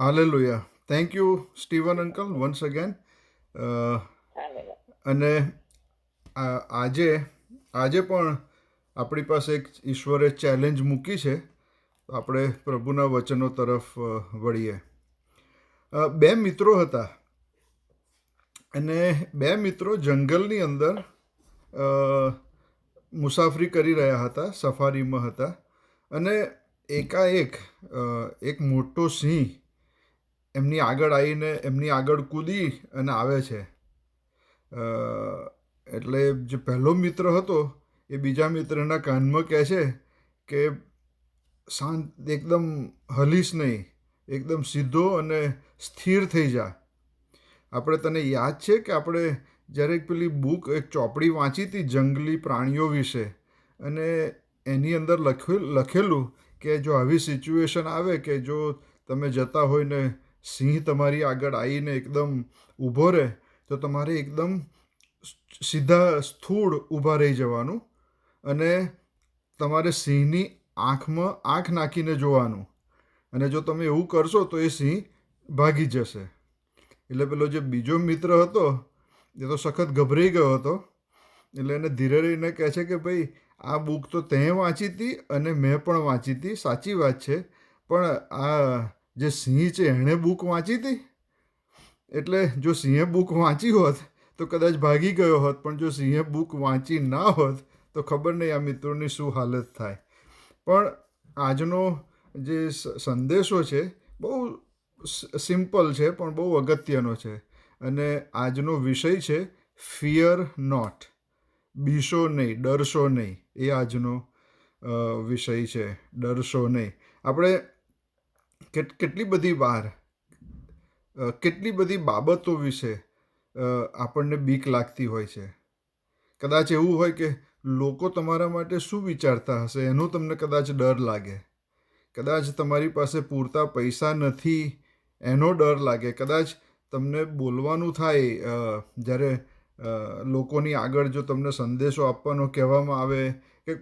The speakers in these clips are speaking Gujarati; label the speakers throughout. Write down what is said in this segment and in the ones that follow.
Speaker 1: Hallelujah. Thank you Steven uncle once again.
Speaker 2: હાલે.
Speaker 1: અને આજે આજે પણ આપણી પાસે એક ઈશ્વરે ચેલેન્જ મૂકી છે. તો આપણે પ્રભુના વચનો તરફ વળીએ. બે મિત્રો હતા અને બે મિત્રો જંગલની અંદર અ, મુસાફરી કરી રહ્યા હતા, સફારીમાં હતા. અને એકાએક એક મોટો સિંહ એમની આગળ આવીને એમની આગળ કૂદી અને આવે છે. અ, એટલે જે પહેલો મિત્ર હતો એ બીજા મિત્રના કાનમાં કહે છે કે શાંત, એકદમ હલીશ નહીં, એકદમ સીધો અને સ્થિર થઈ જા. આપણે, તને યાદ છે કે આપણે જ્યારે એક પેલી બુક, એક ચોપડી વાંચી હતી જંગલી પ્રાણીઓ વિશે, અને એની અંદર લખેલું કે જો આવી સિચ્યુએશન આવે કે જો તમે જતા હોય ને સિંહ તમારી આગળ આવીને એકદમ ઊભો રહે, તો તમારે એકદમ સીધા સ્થૂળ ઊભા રહી જવાનું અને તમારે સિંહની આંખમાં આંખ નાખીને જોવાનું. અને જો તમે એવું કરશો તો એ સિંહ ભાગી જશે. એટલે પેલો જે બીજો મિત્ર હતો એ તો સખત ગભરાઈ ગયો હતો. એટલે એને ધીરે રહીને કહે છે કે ભાઈ, આ બુક તો તે વાંચી હતી અને મેં પણ વાંચી હતી, સાચી વાત છે, પણ આ જે સિંહ છે એણે બુક વાંચી હતી. એટલે જો સિંહે બુક વાંચી હોત તો કદાચ ભાગી ગયો હોત, પણ જો સિંહે બુક વાંચી ના હોત તો ખબર નહીં આ મિત્રોની શું હાલત થાય. પણ આજનો જે સંદેશો છે બહુ સિમ્પલ છે પણ બહુ અગત્યનો છે. અને આજનો વિષય છે ફિયર નોટ. બીશો નહીં, ડરશો નહીં. એ આજનો વિષય છે, ડરશો નહીં. આપણે કેટલી બધી વાર કેટલી બધી બાબતો વિશે આપણને બીક લાગતી હોય છે. કદાચ એવું હોય કે લોકો તમારા માટે શું વિચારતા હશે એનો તમને કદાચ ડર લાગે. કદાચ તમારી પાસે પૂરતા પૈસા નથી એનો ડર લાગે. કદાચ તમને બોલવાનું થાય, જ્યારે લોકોની આગળ જો તમને સંદેશો આપવાનો કહેવામાં આવે કે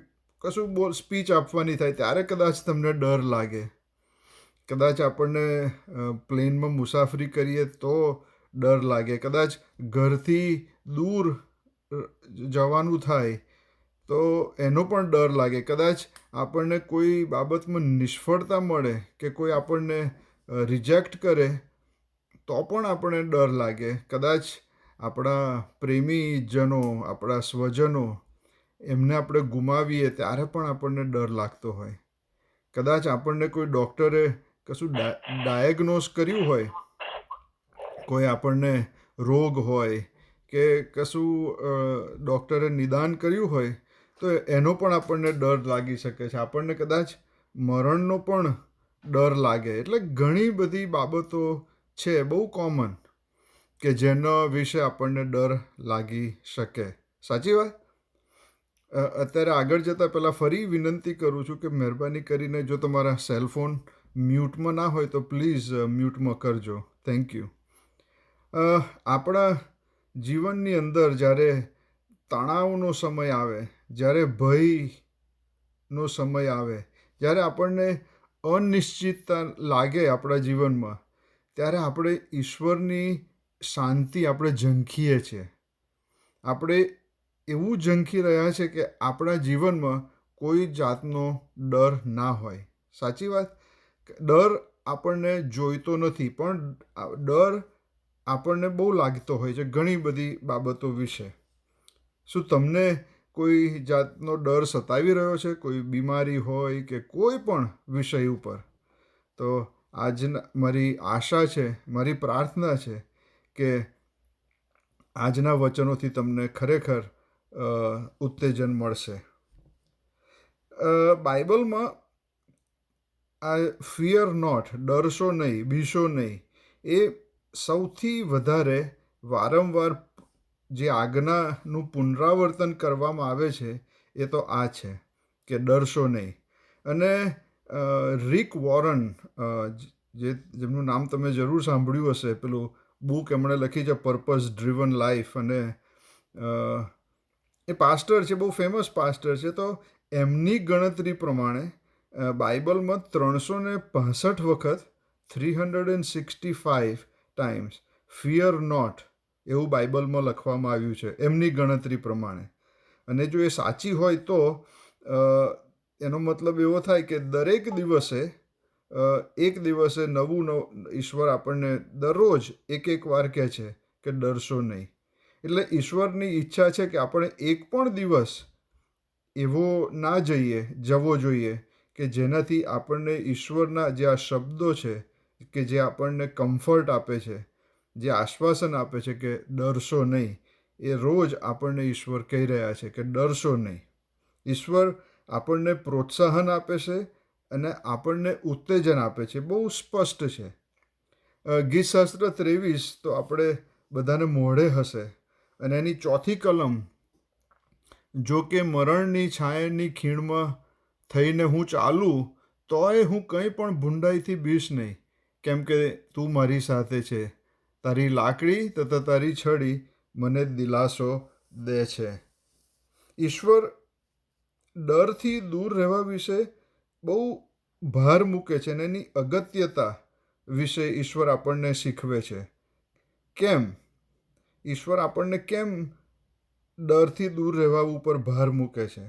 Speaker 1: કશું સ્પીચ આપવાની થાય ત્યારે કદાચ તમને ડર લાગે. કદાચ આપણને પ્લેનમાં મુસાફરી કરીએ તો ડર લાગે. કદાચ ઘરથી દૂર જવાનું થાય તો એનો પણ ડર લાગે. કદાચ આપણને કોઈ બાબતમાં નિષ્ફળતા મળે કે કોઈ આપણને રિજેક્ટ કરે તો પણ આપણને ડર લાગે. કદાચ આપણા પ્રેમીજનો, આપણા સ્વજનો, એમને આપણે ગુમાવીએ ત્યારે પણ આપણને ડર લાગતો હોય. કદાચ આપણને કોઈ ડૉક્ટરે કશું ડાયગ્નોઝ કર્યું હોય, કોઈ આપણને રોગ હોય કે કશું ડૉક્ટરે નિદાન કર્યું હોય તો એનો પણ આપણને ડર લાગી શકે છે. આપણને કદાચ મરણનો પણ ડર લાગે. એટલે ઘણી બધી બાબતો છે બહુ કોમન કે જેના વિશે આપણને ડર લાગી શકે. સાચી વાત. અત્યારે આગળ જતાં પહેલાં ફરી વિનંતી કરું છું કે મહેરબાની કરીને જો તમારા સેલફોન મ્યુટમાં ના હોય તો પ્લીઝ મ્યુટમાં કરજો. Thank you. આપણા જીવનની અંદર જ્યારે તણાવનો સમય આવે, જ્યારે ભયનો સમય આવે, જ્યારે આપણને અનિશ્ચિતતા લાગે આપણા જીવનમાં, ત્યારે આપણે ઈશ્વરની શાંતિ આપણે ઝંખીએ છીએ. આપણે એવું ઝંખી રહ્યા છે કે આપણા જીવનમાં કોઈ જાતનો ડર ના હોય. સાચી વાત. ડર આપણને જોઈતો નથી પણ ડર આપણને બહુ લાગતો હોય છે ઘણી બધી બાબતો વિશે. શું તમને કોઈ જાતનો ડર સતાવી રહ્યો છે, કોઈ બીમારી હોય કે કોઈ પણ વિષય ઉપર? તો આજના મારી આશા છે, મારી પ્રાર્થના છે કે આજના વચનોથી તમને ખરેખર ઉત્તેજન મળશે. બાઇબલમાં આ ફિયર નોટ, ડરશો નહીં, બીશો નહીં, એ સૌથી વધારે વારંવાર જે આજ્ઞાનું પુનરાવર્તન કરવામાં આવે છે એ તો આ છે કે ડરશો નહીં. અને રિક વોરન, જેમનું નામ તમે જરૂર સાંભળ્યું હશે, પેલું બુક એમણે લખી છે પર્પઝ ડ્રીવન લાઈફ, અને એ પાસ્ટર છે, બહુ ફેમસ પાસ્ટર છે. તો એમની ગણતરી પ્રમાણે બાઇબલમાં 365 વખત 365 ટાઈમ્સ ફિયર નોટ એવું બાઇબલમાં લખવામાં આવ્યું છે એમની ગણતરી પ્રમાણે. અને જો એ સાચી હોય તો એનો મતલબ એવો થાય કે દરેક દિવસે એક દિવસે નવું ઈશ્વર આપણને દરરોજ એક વાર કહે છે કે ડરશો નહીં. એટલે ઈશ્વરની ઈચ્છા છે કે આપણે એક પણ દિવસ એવો જવો જોઈએ કે જેનાથી આપણને ઈશ્વરના જે આ શબ્દો છે કે જે આપણને કમ્ફર્ટ આપે છે, જે આશ્વાસન આપે છે કે ડરશો નહીં, એ રોજ આપણને ઈશ્વર કહી રહ્યા છે કે ડરશો નહીં. ઈશ્વર આપણને પ્રોત્સાહન આપે છે અને આપણને ઉત્તેજન આપે છે. બહુ સ્પષ્ટ છે. ગીતશાસ્ત્ર 23 તો આપણે બધાને મોઢે હશે અને એની 4 કલમ, જો કે મરણની છાયાની ખીણમાં થઈને હું ચાલું તોય હું કંઈ પણ ભૂંડાઈથી બીશ નહીં, કેમ કે તું મારી સાથે છે. તારી લાકડી તથા તારી છડી મને દિલાસો દે છે. ઈશ્વર ડરથી દૂર રહેવા વિશે બહુ ભાર મૂકે છે અને એની અગત્યતા વિશે ઈશ્વર આપણને શીખવે છે. કેમ? ઈશ્વર આપણને કેમ ડરથી દૂર રહેવા ઉપર ભાર મૂકે છે?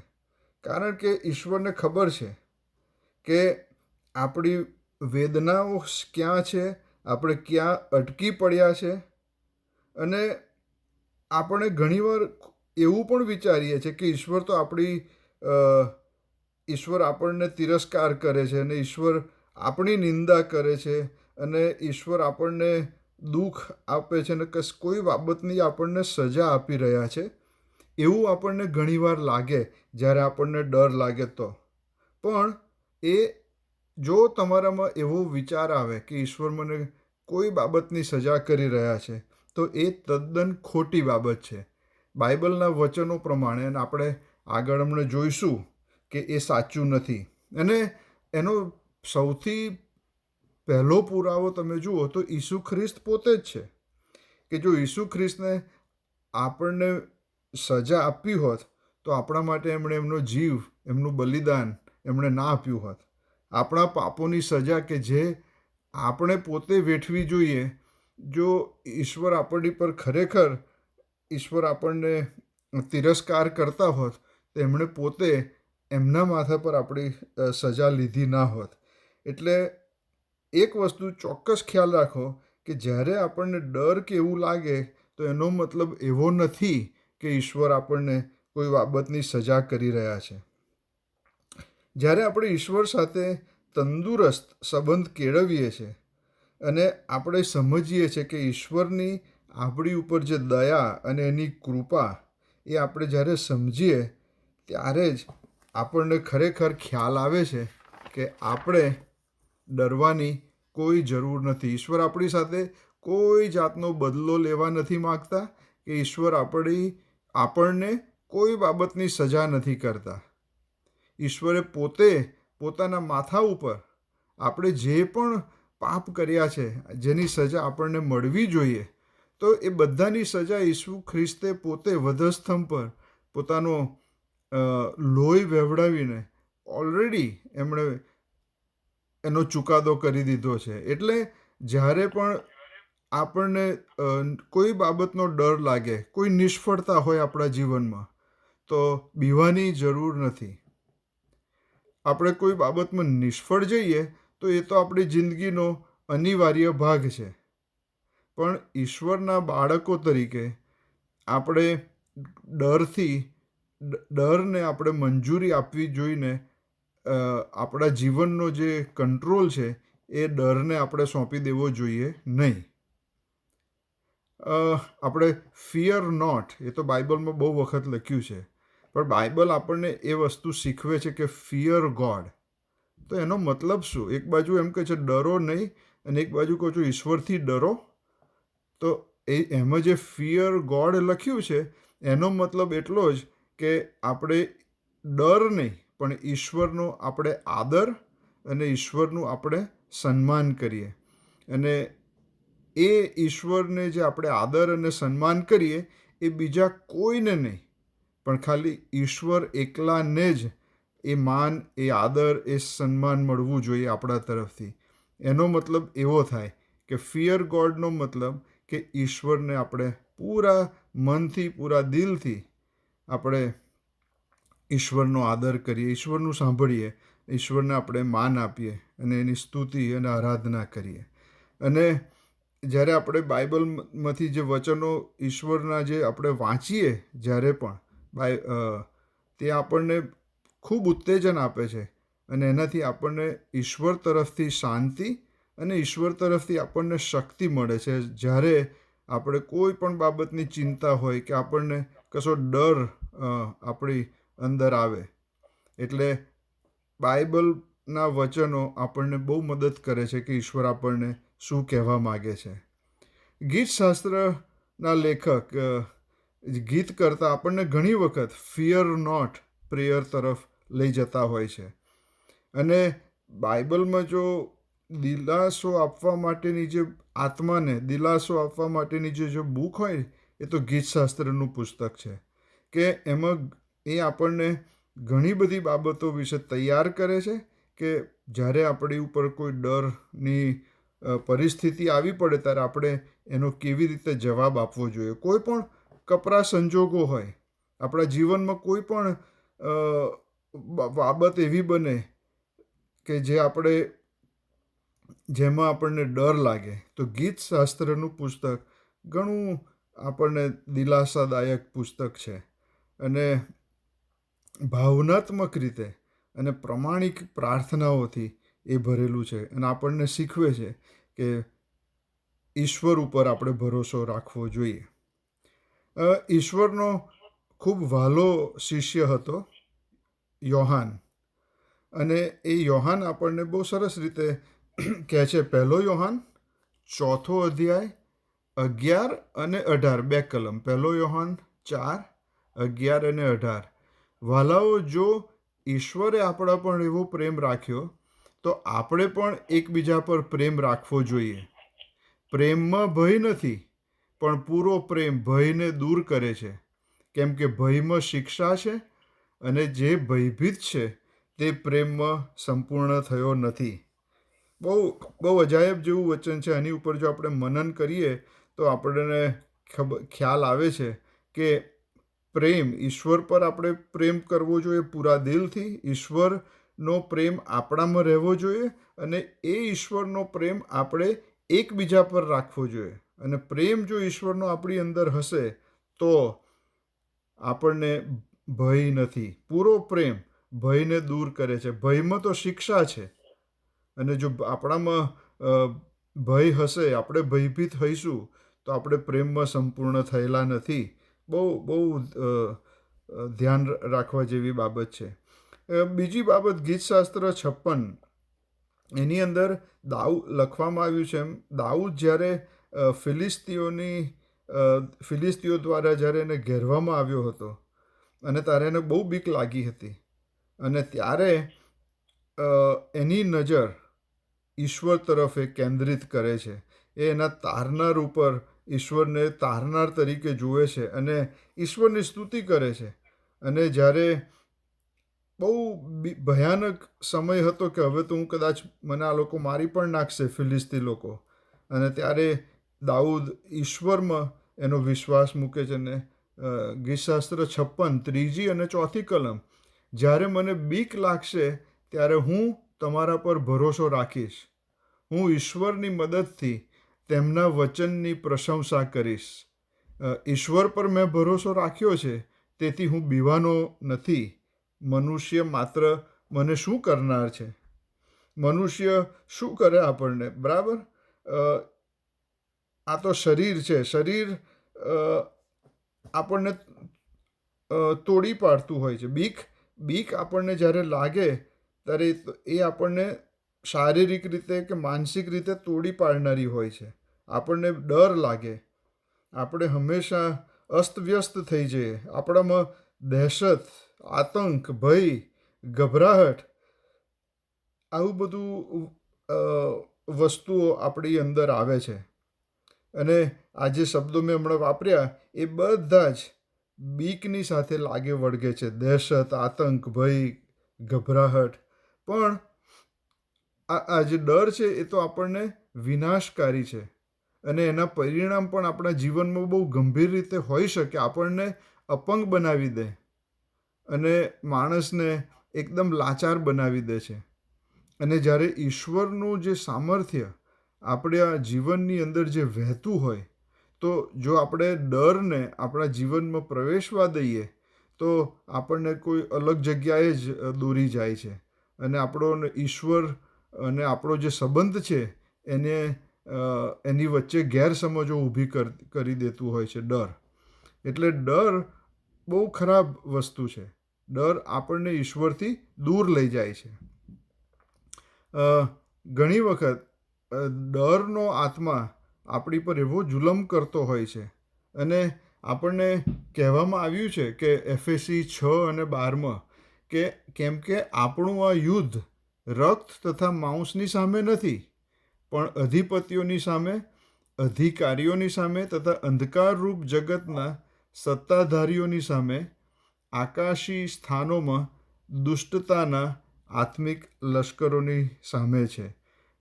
Speaker 1: કારણ કે ઈશ્વરને ખબર છે કે આપણી વેદનાઓ ક્યાં છે, આપણે ક્યાં અટકી પડ્યા છે. અને આપણે ઘણીવાર એવું પણ વિચારીએ છીએ કે ઈશ્વર આપણને તિરસ્કાર કરે છે અને ઈશ્વર આપણી નિંદા કરે છે અને ઈશ્વર આપણને દુઃખ આપે છે અને કોઈ બાબતની આપણને સજા આપી રહ્યા છે એવું આપણને ઘણીવાર લાગે જ્યારે આપણને ડર લાગે તો. પણ જો તમારામાં એવો વિચાર આવે કે ઈશ્વર મને કોઈ બાબતની સજા કરી રહ્યા છે તો એ તદ્દન ખોટી બાબત છે. બાઇબલના વચનો પ્રમાણે, અને આપણે આગળ હમણાં જોઈશું કે એ સાચું નથી. અને એનો સૌથી પહેલો પુરાવો તમે જુઓ તો ઈસુ ખ્રિસ્ત પોતે જ છે કે જો ઈસુ ખ્રિસ્તને આપણને સજા આપવી હોત તો આપણા માટે એમણે એમનો જીવ, એમનું બલિદાન એમણે ના આપ્યું હોત. આપણા પાપોની સજા કે જે આપણે પોતે વેઠવી જોઈએ, જો ઈશ્વર આપણની પર ખરેખર ઈશ્વર આપણને તિરસ્કાર કરતા હોત તો એમણે પોતે એમના માથા પર આપણી સજા લીધી ના હોત. એટલે એક વસ્તુ ચોક્કસ ખ્યાલ રાખો કે જ્યારે આપણને ડર કે એવું લાગે તો એનો મતલબ એવો નથી કે ઈશ્વર આપણને કોઈ બાબતની સજા કરી રહ્યા છે. જ્યારે આપણે ઈશ્વર સાથે તંદુરસ્ત સંબંધ કેળવીએ છીએ અને આપણે સમજીએ છીએ કે ઈશ્વરની આપણી ઉપર જે દયા અને એની કૃપા, એ આપણે જ્યારે સમજીએ ત્યારે જ આપણને ખરેખર ખ્યાલ આવે છે કે આપણે ડરવાની કોઈ જરૂર નથી. ઈશ્વર આપણી સાથે કોઈ જાતનો બદલો લેવા નથી માગતા કે ઈશ્વર આપણને કોઈ બાબતની સજા નથી કરતા. ઈશ્વરે પોતે પોતાના માથા ઉપર આપણે જે પણ પાપ કર્યા છે, જેની સજા આપણને મળવી જોઈએ, તો એ બધાની સજા ઈસુ ખ્રિસ્તે પોતે વધસ્તંભ પર પોતાનો લોહી વહેવડાવીને ઓલરેડી એમણે એનો ચુકાદો કરી દીધો છે. એટલે જ્યારે પણ આપણને કોઈ બાબતનો ડર લાગે, કોઈ નિષ્ફળતા હોય આપણા જીવનમાં, તો બીવાની જરૂર નથી. આપણે કોઈ બાબતમાં નિષ્ફળ જઈએ તો એ તો આપણી જિંદગીનો અનિવાર્ય ભાગ છે. પણ ઈશ્વરના બાળકો તરીકે આપણે ડરને આપણે મંજૂરી આપવી જોઈને આપણા જીવનનો જે કંટ્રોલ છે એ ડરને આપણે સોંપી દેવો જોઈએ નહીં. આપણે ફિયર નોટ, એ તો બાઇબલમાં બહુ વખત લખ્યું છે, પણ બાઇબલ આપણને એ વસ્તુ શીખવે છે કે ફિયર ગોડ. તો એનો મતલબ શું? એક બાજુ એમ કહે છે ડરો નહીં અને એક બાજુ કહું છું ઈશ્વરથી ડરો. તો એમાં જે ફિયર ગોડ લખ્યું છે એનો મતલબ એટલો જ કે આપણે ડર નહીં પણ ઈશ્વરનો આપણે આદર અને ઈશ્વરનું આપણે સન્માન કરીએ. અને એ ઈશ્વરને જે આપણે આદર અને સન્માન કરીએ એ બીજા કોઈને નહીં, પણ ખાલી ઈશ્વર એકલાને જ એ માન, એ આદર, એ સન્માન મળવું જોઈએ આપણા તરફથી. એનો મતલબ એવો થાય કે ફિયર ગોડનો મતલબ કે ઈશ્વરને આપણે પૂરા મનથી પૂરા દિલથી આપણે ઈશ્વરનો આદર કરીએ, ઈશ્વરનું સાંભળીએ, ઈશ્વરને આપણે માન આપીએ અને એની સ્તુતિ અને આરાધના કરીએ. અને જ્યારે આપણે બાઇબલમાંથી જે વચનો ઈશ્વરના જે આપણે વાંચીએ જ્યારે પણ તે આપણને ખૂબ ઉત્તેજન આપે છે અને એનાથી આપણને ઈશ્વર તરફથી શાંતિ અને ઈશ્વર તરફથી આપણને શક્તિ મળે છે. જ્યારે આપણે કોઈ પણ બાબતની ચિંતા હોય કે આપણને કશો ડર આપણી અંદર આવે, એટલે બાઇબલના વચનો આપણને બહુ મદદ કરે છે કે ઈશ્વર આપણને શું કહેવા માગે છે. ગીતશાસ્ત્રના લેખક ગીત કરતાં આપણને ઘણી વખત ફિયર નોટ પ્રેયર તરફ લઈ જતા હોય છે. અને બાઇબલમાં જો દિલાસો આપવા માટેની જે આત્માને દિલાસો આપવા માટેની જે બુક હોય એ તો ગીતશાસ્ત્રનું પુસ્તક છે, કે એમાં એ આપણને ઘણી બધી બાબતો વિશે તૈયાર કરે છે કે જ્યારે આપણી ઉપર કોઈ ડરની પરિસ્થિતિ આવી પડે ત્યારે આપણે એનો કેવી રીતે જવાબ આપવો જોઈએ. કોઈ પણ કપરા સંજોગો હોય આપણા જીવનમાં, કોઈ પણ બાબત એવી બને કે જેમાં આપણને ડર લાગે, તો ગીતશાસ્ત્રનું પુસ્તક ઘણું આપણને દિલાસાદાયક પુસ્તક છે. અને ભાવનાત્મક રીતે અને પ્રમાણિક પ્રાર્થનાઓથી એ ભરેલું છે અને આપણને શીખવે છે કે ઈશ્વર ઉપર આપણે ભરોસો રાખવો જોઈએ. ઈશ્વરનો ખૂબ વહાલો શિષ્ય હતો યોહાન, અને એ યોહાન આપણને બહુ સરસ રીતે કહે છે. 1 યોહાન 4 અધ્યાય 11 અને 18, 2 કલમ. 1 યોહાન 4, 11 અને 18. વહાલાઓ, જો ઈશ્વરે આપણા પર એવો પ્રેમ રાખ્યો તો આપણે પણ એકબીજા પર પ્રેમ રાખવો જોઈએ. પ્રેમમાં ભય નથી, પણ પૂરો પ્રેમ ભયને દૂર કરે છે, કેમ કે ભયમાં શિક્ષા છે અને જે ભયભીત છે તે પ્રેમમાં સંપૂર્ણ થયો નથી. બહુ અજાયબ જેવું વચન છે. આની ઉપર જો આપણે મનન કરીએ તો આપણને ખ્યાલ આવે છે કે પ્રેમ, ઈશ્વર પર આપણે પ્રેમ કરવો જોઈએ પૂરા દિલથી. ઈશ્વરનો પ્રેમ આપણામાં રહેવો જોઈએ અને એ ઈશ્વરનો પ્રેમ આપણે એકબીજા પર રાખવો જોઈએ. અને પ્રેમ જો ઈશ્વરનો આપણી અંદર હશે તો આપણને ભય નથી. પૂરો પ્રેમ ભયને દૂર કરે છે. ભયમાં તો શિક્ષા છે, અને જો આપણામાં ભય હશે, આપણે ભયભીત હઈશું, તો આપણે પ્રેમમાં સંપૂર્ણ થયેલા નથી. બહુ ધ્યાન રાખવા જેવી બાબત છે. બીજી બાબત, ગીતશાસ્ત્ર 56 એની અંદર લખવામાં આવ્યું છે એમ, દાઉદ જ્યારે ફિલિસ્તીઓ દ્વારા જ્યારે એને ઘેરવામાં આવ્યો હતો અને ત્યારે એને બહુ બીક લાગી હતી, અને ત્યારે એની નજર ઈશ્વર તરફ એ કેન્દ્રિત કરે છે. એ એના તારનાર ઉપર ઈશ્વરને તારનાર તરીકે જુએ છે અને ઈશ્વરની સ્તુતિ કરે છે. અને જ્યારે બહુ ભયાનક સમય હતો કે હવે તો મને આ લોકો મારી પણ નાખશે, ફિલિસ્તી લોકો, અને ત્યારે દાઉદ ઈશ્વરમાં એનો વિશ્વાસ મૂકે છે. અને ગીતશાસ્ત્ર 56, 3 અને 4 કલમ, જ્યારે મને બીક લાગશે ત્યારે હું તમારા પર ભરોસો રાખીશ. હું ઈશ્વરની મદદથી તેમના વચનની પ્રશંસા કરીશ. ઈશ્વર પર મેં ભરોસો રાખ્યો છે, તેથી હું બીવાનો નથી. મનુષ્ય માત્ર મને શું કરનાર છે? મનુષ્ય શું કરે આપણને? બરાબર. આ તો શરીર છે. શરીર આપણને તોડી પાડતું હોય છે. બીક આપણને જ્યારે લાગે ત્યારે એ આપણને શારીરિક રીતે કે માનસિક રીતે તોડી પાડનારી હોય છે. આપણને ડર લાગે, આપણે હંમેશા અસ્તવ્યસ્ત થઈ જઈએ. આપણામાં દહેશત, આતંક, ભય, ગભરાહટ, આવું બધું વસ્તુઓ આપણી અંદર આવે છે. અને આ જે શબ્દો મેં હમણાં વાપર્યા એ બધા જ બીકની સાથે લાગે વળગે છે. દહેશત, આતંક, ભય, ગભરાહટ. પણ આ જે ડર છે એ તો આપણને વિનાશકારી છે, અને એના પરિણામ પણ આપણા જીવનમાં બહુ ગંભીર રીતે હોઈ શકે. આપણને અપંગ બનાવી દે અને માણસને એકદમ લાચાર બનાવી દે છે. અને જ્યારે ઈશ્વરનું જે સામર્થ્ય આપણા જીવનની અંદર જે વહેતું હોય, તો જો આપણે ડરને આપણા જીવનમાં પ્રવેશવા દઈએ તો આપણને કોઈ અલગ જગ્યાએ જ દોરી જાય છે, અને આપણો ઈશ્વર અને આપણો જે સંબંધ છે એને એની વચ્ચે ગેરસમજો ઊભી કરી દેતું હોય છે ડર. એટલે ડર બહુ ખરાબ વસ્તુ છે. ડર આપણને ઈશ્વરથી દૂર લઈ જાય છે. ઘણી વખત ડરનો આત્મા આપણી પર એવો જુલમ કરતો હોય છે, અને આપણને કહેવામાં આવ્યું છે કે એફએસી 6 અને 12 કે કેમ કે આપણું આ યુદ્ધ રક્ત તથા માંસની સામે નથી, પણ અધિપતિઓની સામે, અધિકારીઓની સામે તથા અંધકારરૂપ જગતના સત્તાધારીઓની સામે, આકાશી સ્થાનોમાં દુષ્ટતાના આત્મિક લશ્કરોની સામે છે.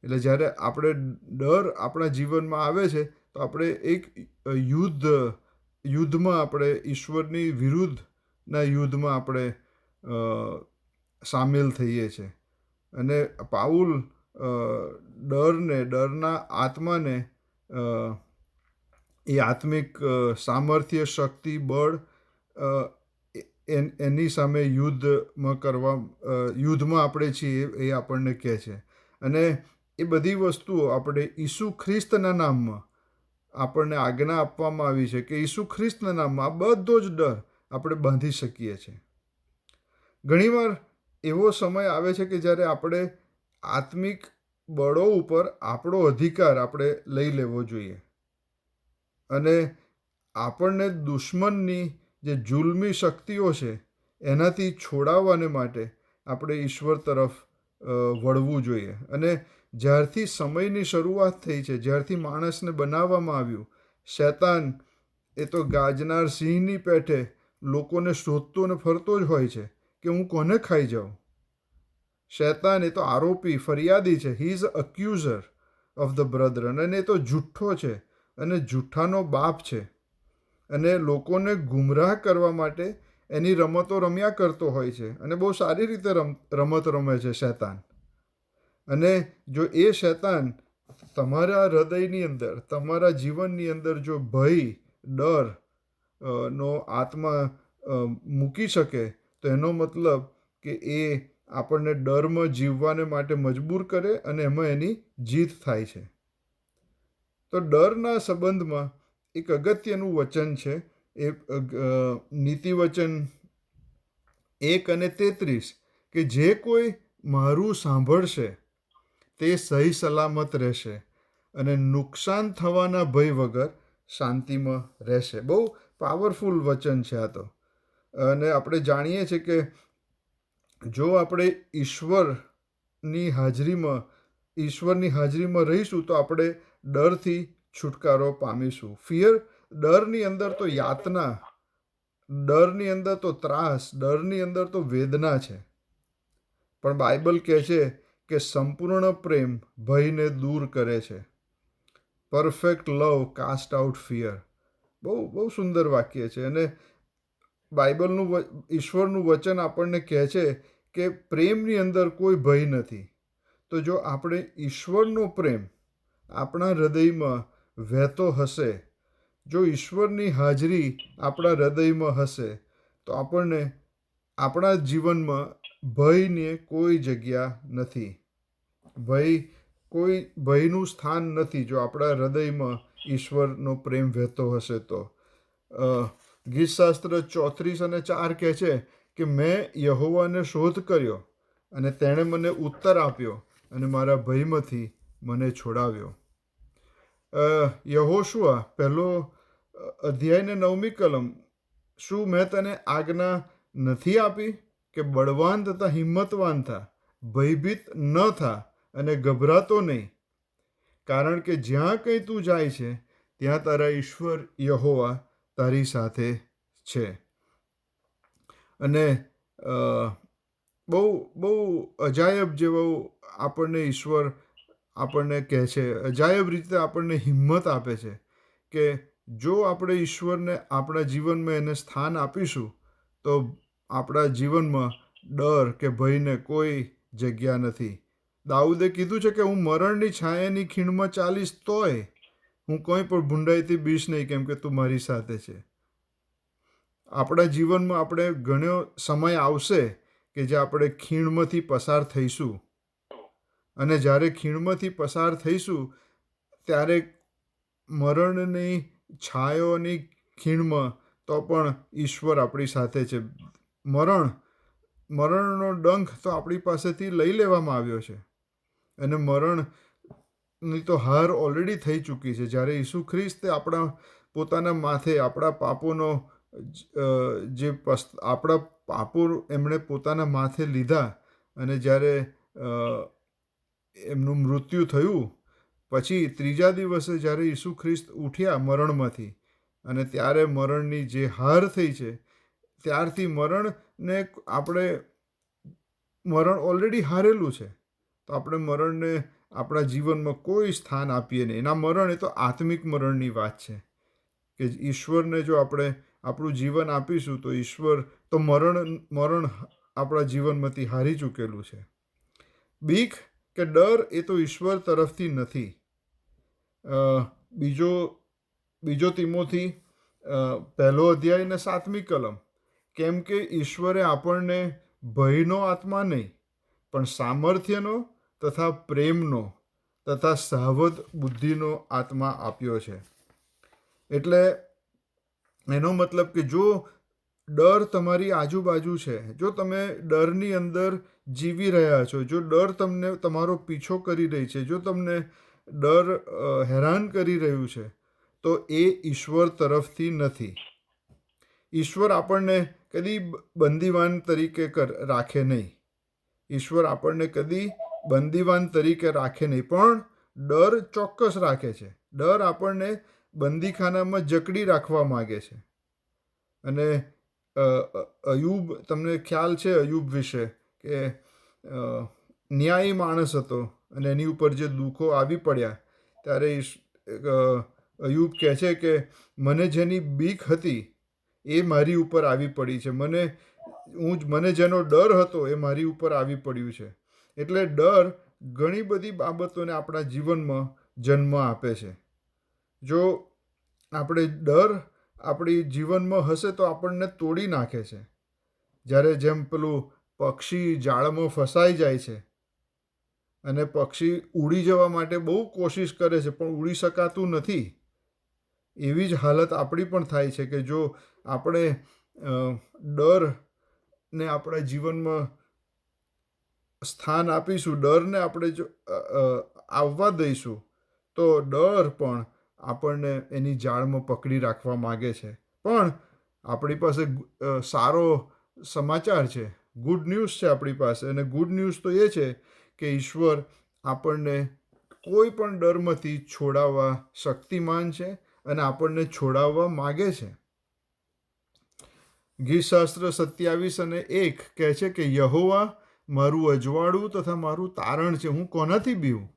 Speaker 1: એટલે જ્યારે આપણે ડર આપણા જીવનમાં આવે છે તો આપણે એક યુદ્ધમાં આપણે ઈશ્વરની વિરુદ્ધના યુદ્ધમાં આપણે સામેલ થઈએ છીએ. અને પાઉલ ડરના આત્માને એ આત્મિક સામર્થ્ય, શક્તિ, બળ એની સામે યુદ્ધમાં આપણે છીએ એ આપણને કહે છે. અને એ બધી વસ્તુઓ આપણે ઈસુ ખ્રિસ્તના નામમાં આપણને આજ્ઞા આપવામાં આવી છે કે ઈસુ ખ્રિસ્તના નામમાં આ બધો જ ડર આપણે બાંધી શકીએ છીએ. ઘણીવાર એવો સમય આવે છે કે જ્યારે આપણે આત્મિક બળો ઉપર આપણો અધિકાર આપણે લઈ લેવો જોઈએ, અને આપણને દુશ્મનની જે જુલ્મી શક્તિઓ છે એનાથી છોડાવવાને માટે આપણે ઈશ્વર તરફ વળવું જોઈએ. અને જ્યારથી સમયની શરૂઆત થઈ છે, જ્યારથી માણસને બનાવવામાં આવ્યું, શૈતાન એ તો ગાજનાર સિંહની પેઠે લોકોને શોધતો ને ફરતો જ હોય છે કે હું કોને ખાઈ જાઉં. શૈતાન એ તો આરોપી, ફરિયાદી છે. He is અક્યુઝર of the brethren, અને એ તો જુઠ્ઠો છે અને જુઠ્ઠાનો બાપ છે, અને લોકોને ગુમરાહ કરવા માટે એની રમતો રમ્યા કરતો હોય છે, અને બહુ સારી રીતે રમત રમે છે શૈતાન. અને જો એ શૈતાન તમારા હૃદયની અંદર, તમારા જીવનની અંદર જો ભય, ડર નો આત્મા મૂકી શકે, તો એનો મતલબ કે એ આપણને ડરમાં જીવવાને માટે મજબૂર કરે અને એમાં એની જીત થાય છે. તો ડરના સંબંધમાં એક અગત્યનું વચન છે, એ નીતિવચન 1 અને 33, કે જે કોઈ મારું સાંભળશે તે સહી સલામત રહેશે અને નુકસાન થવાના ભય વગર શાંતિમાં રહેશે. બહુ પાવરફુલ વચન છે આ તો. અને આપણે જાણીએ છીએ કે જો આપણે ઈશ્વરની હાજરીમાં રહીશું તો આપણે ડરથી છુટકારો પામીશું. ડરની અંદર તો યાતના, ડરની અંદર તો ત્રાસ, ડરની અંદર તો વેદના છે. પણ બાઇબલ કહે છે કે સંપૂર્ણ પ્રેમ ભયને દૂર કરે છે. પરફેક્ટ લવ કાસ્ટ આઉટ ફિયર. બહુ સુંદર વાક્ય છે. અને ઈશ્વરનું વચન આપણને કહે છે કે પ્રેમની અંદર કોઈ ભય નથી. તો જો આપણે ઈશ્વરનો પ્રેમ આપણા હૃદયમાં વહેતો હશે, જો ઈશ્વરની હાજરી આપણા હૃદયમાં હશે, તો આપણને આપણા જીવનમાં ભયને કોઈ જગ્યા નથી. ભયનું સ્થાન નથી જો આપણા હૃદયમાં ઈશ્વરનો પ્રેમ વહેતો હશે તો. ગીતશાસ્ત્ર 34 અને 4 કહે છે કે મેં યહોવાને શોધ કર્યો અને તેણે મને ઉત્તર આપ્યો અને મારા ભયમાંથી મને છોડાવ્યો. યહોશુઆ 1 અધ્યાયને 9મી કલમ, શું મેં તને આજ્ઞા નથી આપી કે બળવાન તથા હિંમતવાન થા, ભયભીત ન થા અને ગભરાતો નહીં, કારણ કે જ્યાં કંઈ તું જાય છે ત્યાં તારા ઈશ્વર યહોવા તારી સાથે છે. અને બહુ બહુ અજાયબ જેવું આપણને ઈશ્વર આપણને કહે છે, અજાયબ રીતે આપણને હિંમત આપે છે કે જો આપણે ઈશ્વરને આપણા જીવનમાં એને સ્થાન આપીશું તો આપણા જીવનમાં ડર કે ભયને કોઈ જગ્યા નથી. દાઉદે કીધું છે કે હું મરણની છાયાની ખીણમાં ચાલીશ તોય હું કોઈ પણ ભૂંડાઈથી બીશ નહીં, કેમ કે તું મારી સાથે છે. આપણા જીવનમાં આપણે ઘણો સમય આવશે કે જે આપણે ખીણમાંથી પસાર થઈશું, અને જ્યારે ખીણમાંથી પસાર થઈશું ત્યારે મરણની છાયોની ખીણમાં તો પણ ઈશ્વર આપણી સાથે છે. મરણનો ડંખ તો આપણી પાસેથી લઈ લેવામાં આવ્યો છે, અને મરણની તો હાર ઓલરેડી થઈ ચૂકી છે. જ્યારે ઈસુ ખ્રિસ્તે આપણા પોતાના માથે આપણા પાપોનો આપણા પાપો એમણે પોતાના માથે લીધા, અને જ્યારે એમનું મૃત્યુ થયું પછી ત્રીજા દિવસે જ્યારે ઈસુ ખ્રિસ્ત ઉઠ્યા મરણમાંથી, અને ત્યારે મરણની જે હાર થઈ છે, ત્યારથી મરણ ઓલરેડી હારેલું છે. તો આપણે મરણને આપણા જીવનમાં કોઈ સ્થાન આપીએ નહીં. એના મરણ એ તો આત્મિક મરણની વાત છે કે ઈશ્વરને જો આપણે આપણું જીવન આપીશું તો ઈશ્વર તો મરણ આપણા જીવનમાંથી હારી ચૂકેલું છે. બીક કે ડર એ તો ઈશ્વર તરફથી નથી. બીજો તિમોથી 1 અધ્યાય ને 7મી કલમ, કેમ કે ઈશ્વરે આપણને ભયનો આત્મા નહીં પણ સામર્થ્યનો તથા પ્રેમનો તથા સાવધ બુદ્ધિનો આત્મા આપ્યો છે. એટલે એનો મતલબ કે જો ડર તમારી આજુબાજુ છે, જો તમે ડરની અંદર જીવી રહ્યા છો, જો ડર તમને તમારો પીછો કરી રહી છે, જો તમને ડર હેરાન કરી રહ્યું છે, તો એ ઈશ્વર તરફથી નથી. ઈશ્વર આપણને કદી બંદીવાન તરીકે રાખે નહીં. ઈશ્વર આપણને કદી બંદીવાન તરીકે રાખે નહીં, પણ ડર ચોક્કસ રાખે છે. ડર આપણને બંદીખાનામાં જકડી રાખવા માગે છે. અને અયુબ, તમને ખ્યાલ છે અયુબ વિશે કે ન્યાયી માણસ હતો, અને એની ઉપર જે દુઃખો આવી પડ્યા ત્યારે અયુબ કહે છે કે મને જેની બીક હતી એ મારી ઉપર આવી પડી છે, મને જેનો ડર હતો એ મારી ઉપર આવી પડ્યું છે. એટલે ડર ઘણી બધી બાબતોને આપણા જીવનમાં જન્મ આપે છે. જો આપણે ડર આપણી જીવનમાં હશે તો આપણને તોડી નાખે છે. જ્યારે જેમ પેલું પક્ષી જાળમાં ફસાઈ જાય છે અને પક્ષી ઉડી જવા માટે બહુ કોશિશ કરે છે પણ ઉડી શકાતું નથી, એવી જ હાલત આપણી પણ થાય છે કે જો આપણે ડરને આપણા જીવનમાં સ્થાન આપીશું, ડરને આપણે જો આવવા દઈશું, તો ડર પણ આપણને એની જાળમાં પકડી રાખવા માગે છે. પણ આપણી પાસે સારો સમાચાર છે, ગુડ ન્યૂઝ છે આપણી પાસે, અને ગુડ ન્યૂઝ તો એ છે કે ઈશ્વર આપણને કોઈ પણ ડરમાંથી છોડાવવા શક્તિમાન છે અને આપણને છોડાવવા માગે છે. ગીતશાસ્ત્ર 27:1 કહે છે કે યહોવા મારું અજવાળું તથા મારું તારણ છે, હું કોનાથી બીવું?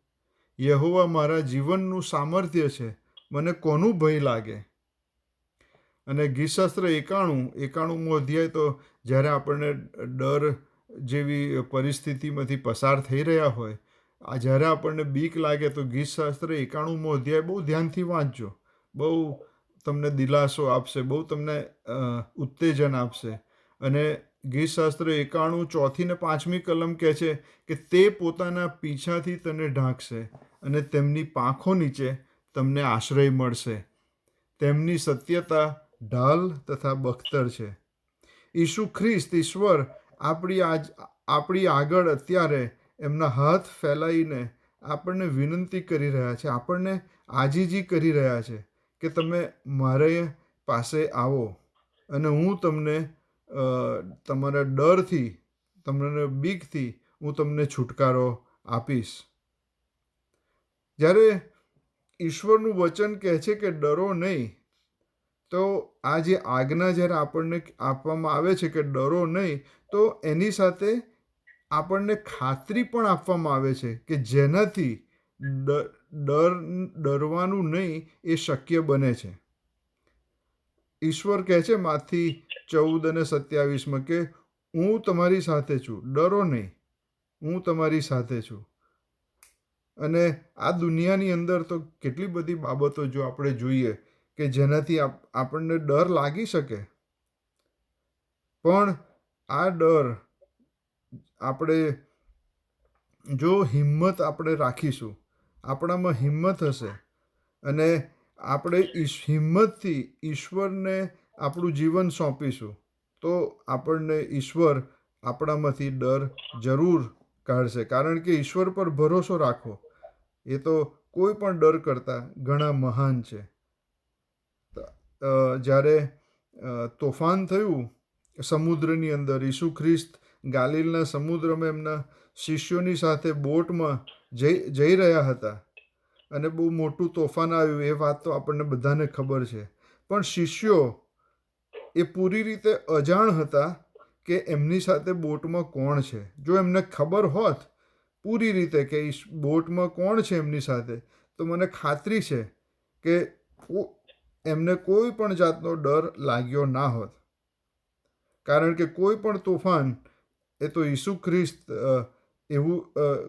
Speaker 1: યહોવા મારા જીવનનું સામર્થ્ય છે, મને કોનું ભય લાગે? અને ગીતશાસ્ત્ર 91મો અધ્યાય તો જ્યારે આપણને ડર જેવી પરિસ્થિતિમાંથી પસાર થઈ રહ્યા હોય, જ્યારે આપણને બીક લાગે તો ગીતશાસ્ત્ર 91મો અધ્યાય બહુ ધ્યાનથી વાંચજો. બહુ તમને દિલાસો આપશે, બહુ તમને ઉત્તેજન આપશે. અને ગીતશાસ્ત્ર 91 4થી ને 5મી કલમ કહે છે કે તે પોતાના પીછાથી તને ઢાંકશે અને તેમની પાંખો નીચે તમને આશ્રય મળશે. તેમની સત્યતા ઢાલ તથા બખ્તર છે. ઈસુ ખ્રિસ્ત ઈશ્વર આપણી આગળ અત્યારે એમના હાથ ફેલાઈને આપણને વિનંતી કરી રહ્યા છે, આપણને આજીજી કરી રહ્યા છે કે તમે મારે પાસે આવો અને હું તમને તમારા ડરથી, તમને બીકથી હું તમને છુટકારો આપીશ. જ્યારે ઈશ્વરનું વચન કહે છે કે ડરો નહીં, તો આ જે આજ્ઞા જ્યારે આપણને આપવામાં આવે છે કે ડરો નહીં, તો એની સાથે આપણને ખાતરી પણ આપવામાં આવે છે કે જેનાથી ડરવાનું નહીં એ શક્ય બને છે. ઈશ્વર કહે છે માથી 14:27 કે હું તમારી સાથે છું, ડરો નહીં, હું તમારી સાથે છું. અને આ દુનિયાની અંદર તો કેટલી બધી બાબતો જો આપણે જોઈએ કે જેનાથી આપણને ડર લાગી શકે, પણ આ ડર આપણે જો હિંમત આપણે રાખીશું, આપણામાં હિંમત હશે અને આપણે હિંમતથી ઈશ્વરને આપણું જીવન સોંપીશું, તો આપણને ઈશ્વર આપણામાંથી ડર જરૂર કાઢશે. કારણ કે ઈશ્વર પર ભરોસો રાખો એ તો કોઈ પણ ડર કરતાં ઘણા મહાન છે. જ્યારે તોફાન થયું સમુદ્રની અંદર, ઈસુ ખ્રિસ્ત ગાલિલના સમુદ્રમાં એમના શિષ્યોની સાથે બોટમાં જઈ રહ્યા હતા અને બહુ મોટું તોફાન આવ્યું. એ વાત તો આપણને બધાને ખબર છે. પણ શિષ્યો એ પૂરી રીતે અજાણ હતા કે એમની સાથે બોટમાં કોણ છે. જો એમને ખબર હોત પૂરી રીતે કે બોટમાં કોણ છે એમની સાથે, તો મને ખાતરી છે કે એમને કોઈ પણ જાતનો ડર લાગ્યો ના હોત. કારણ કે કોઈ પણ તોફાન એ તો ઈસુ ખ્રિસ્ત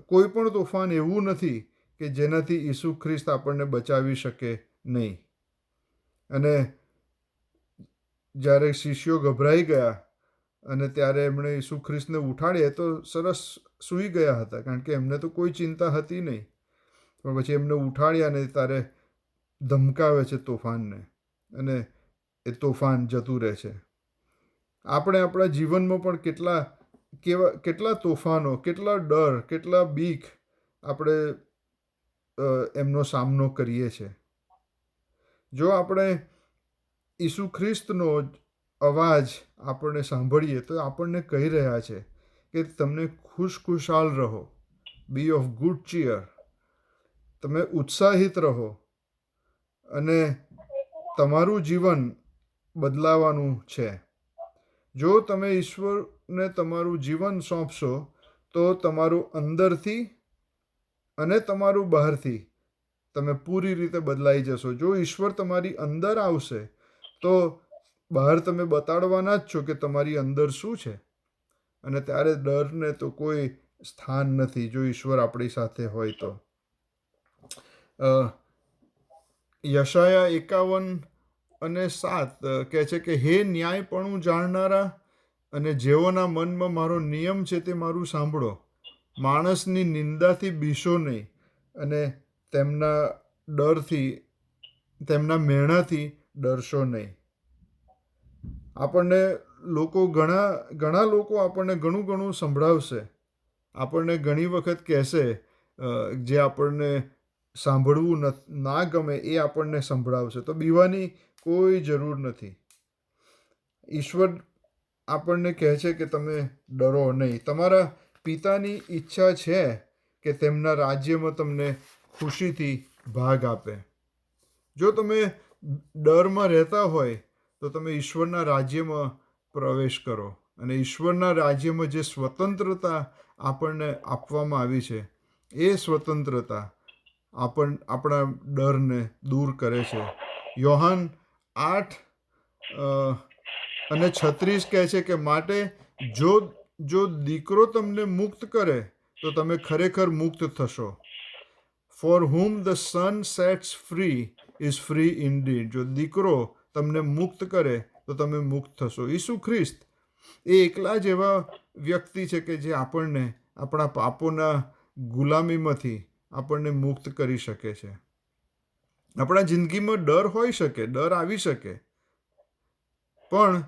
Speaker 1: કોઈ પણ તોફાન એવું નથી કે જેનાથી ઈસુ ખ્રિસ્ત આપણને બચાવી શકે નહીં. અને જ્યારે શિષ્યો ગભરાઈ ગયા અને ત્યારે એમણે ઈસુ ખ્રિસ્તને ઉઠાડ્યા, તો સરસ સૂઈ ગયા હતા કારણ કે એમને તો કોઈ ચિંતા હતી નહીં. પણ પછી એમને ઉઠાડ્યા અને ત્યારે ધમકાવે છે તોફાનને અને એ તોફાન જતું રહે છે. આપણે આપણા જીવનમાં પણ કેટલા તોફાનો, કેટલા ડર, કેટલા બીક આપણે એમનો સામનો કરીએ છીએ. જો આપણે ઈસુ ખ્રિસ્તનો અવાજ આપણે સાંભળીએ તો આપણને કહી રહ્યા છે કે તમને ખુશખુશાલ રહો, બી ઓફ ગુડ ચીયર, તમે ઉત્સાહિત રહો અને તમારું જીવન બદલાવાનું છે. જો તમે ઈશ્વરને તમારું જીવન સોંપશો તો તમારું અંદરથી અને તમારું બહારથી તમે પૂરી રીતે બદલાઈ જશો. જો ઈશ્વર તમારી અંદર આવશે તો બહાર તમે બતાડવાના જ છો કે તમારી અંદર શું છે. અને ત્યારે ડરને તો કોઈ સ્થાન નથી જો ઈશ્વર આપણી સાથે હોય તો. યશાયા 51:7 કહે છે કે હે ન્યાયપણું જાણનારા અને જેઓના મનમાં મારો નિયમ છે તે મારું સાંભળો. માણસની નિંદાથી બીશો નહીં અને તેમના મેણાથી ડરશો નહીં. આપણને ઘણા લોકો આપણને ઘણું સંભળાવશે, આપણને ઘણી વખત કહેશે જે આપણને સાંભળવું ના ગમે એ આપણને સંભળાવશે. તો બીવાની કોઈ જરૂર નથી. ઈશ્વર આપણને કહે છે કે તમે ડરો નહીં. તમારા પિતાની ઈચ્છા છે કે તેમના રાજ્યમાં તમને ખુશીથી ભાગ આપે. જો તમે ડરમાં રહેતા હોય તો તમે ઈશ્વરના રાજ્યમાં પ્રવેશ કરો અને ઈશ્વરના રાજ્યમાં જે સ્વતંત્રતા આપણને આપવામાં આવી છે એ સ્વતંત્રતા આપણા ડરને દૂર કરે છે. યોહાન 8:36 કહે છે કે માટે જો દીકરો તમને મુક્ત કરે તો તમે ખરેખર મુક્ત થશો. For whom the son sets free is free indeed. જો દીકરો તમને મુક્ત કરે તો તમે મુક્ત થશો. ઈસુ ખ્રિસ્ત એ એકલા જ એવા વ્યક્તિ છે કે જે આપણને આપણા પાપોના ગુલામીમાંથી આપણને મુક્ત કરી શકે છે. આપણા જિંદગીમાં ડર હોઈ શકે, ડર આવી શકે, પણ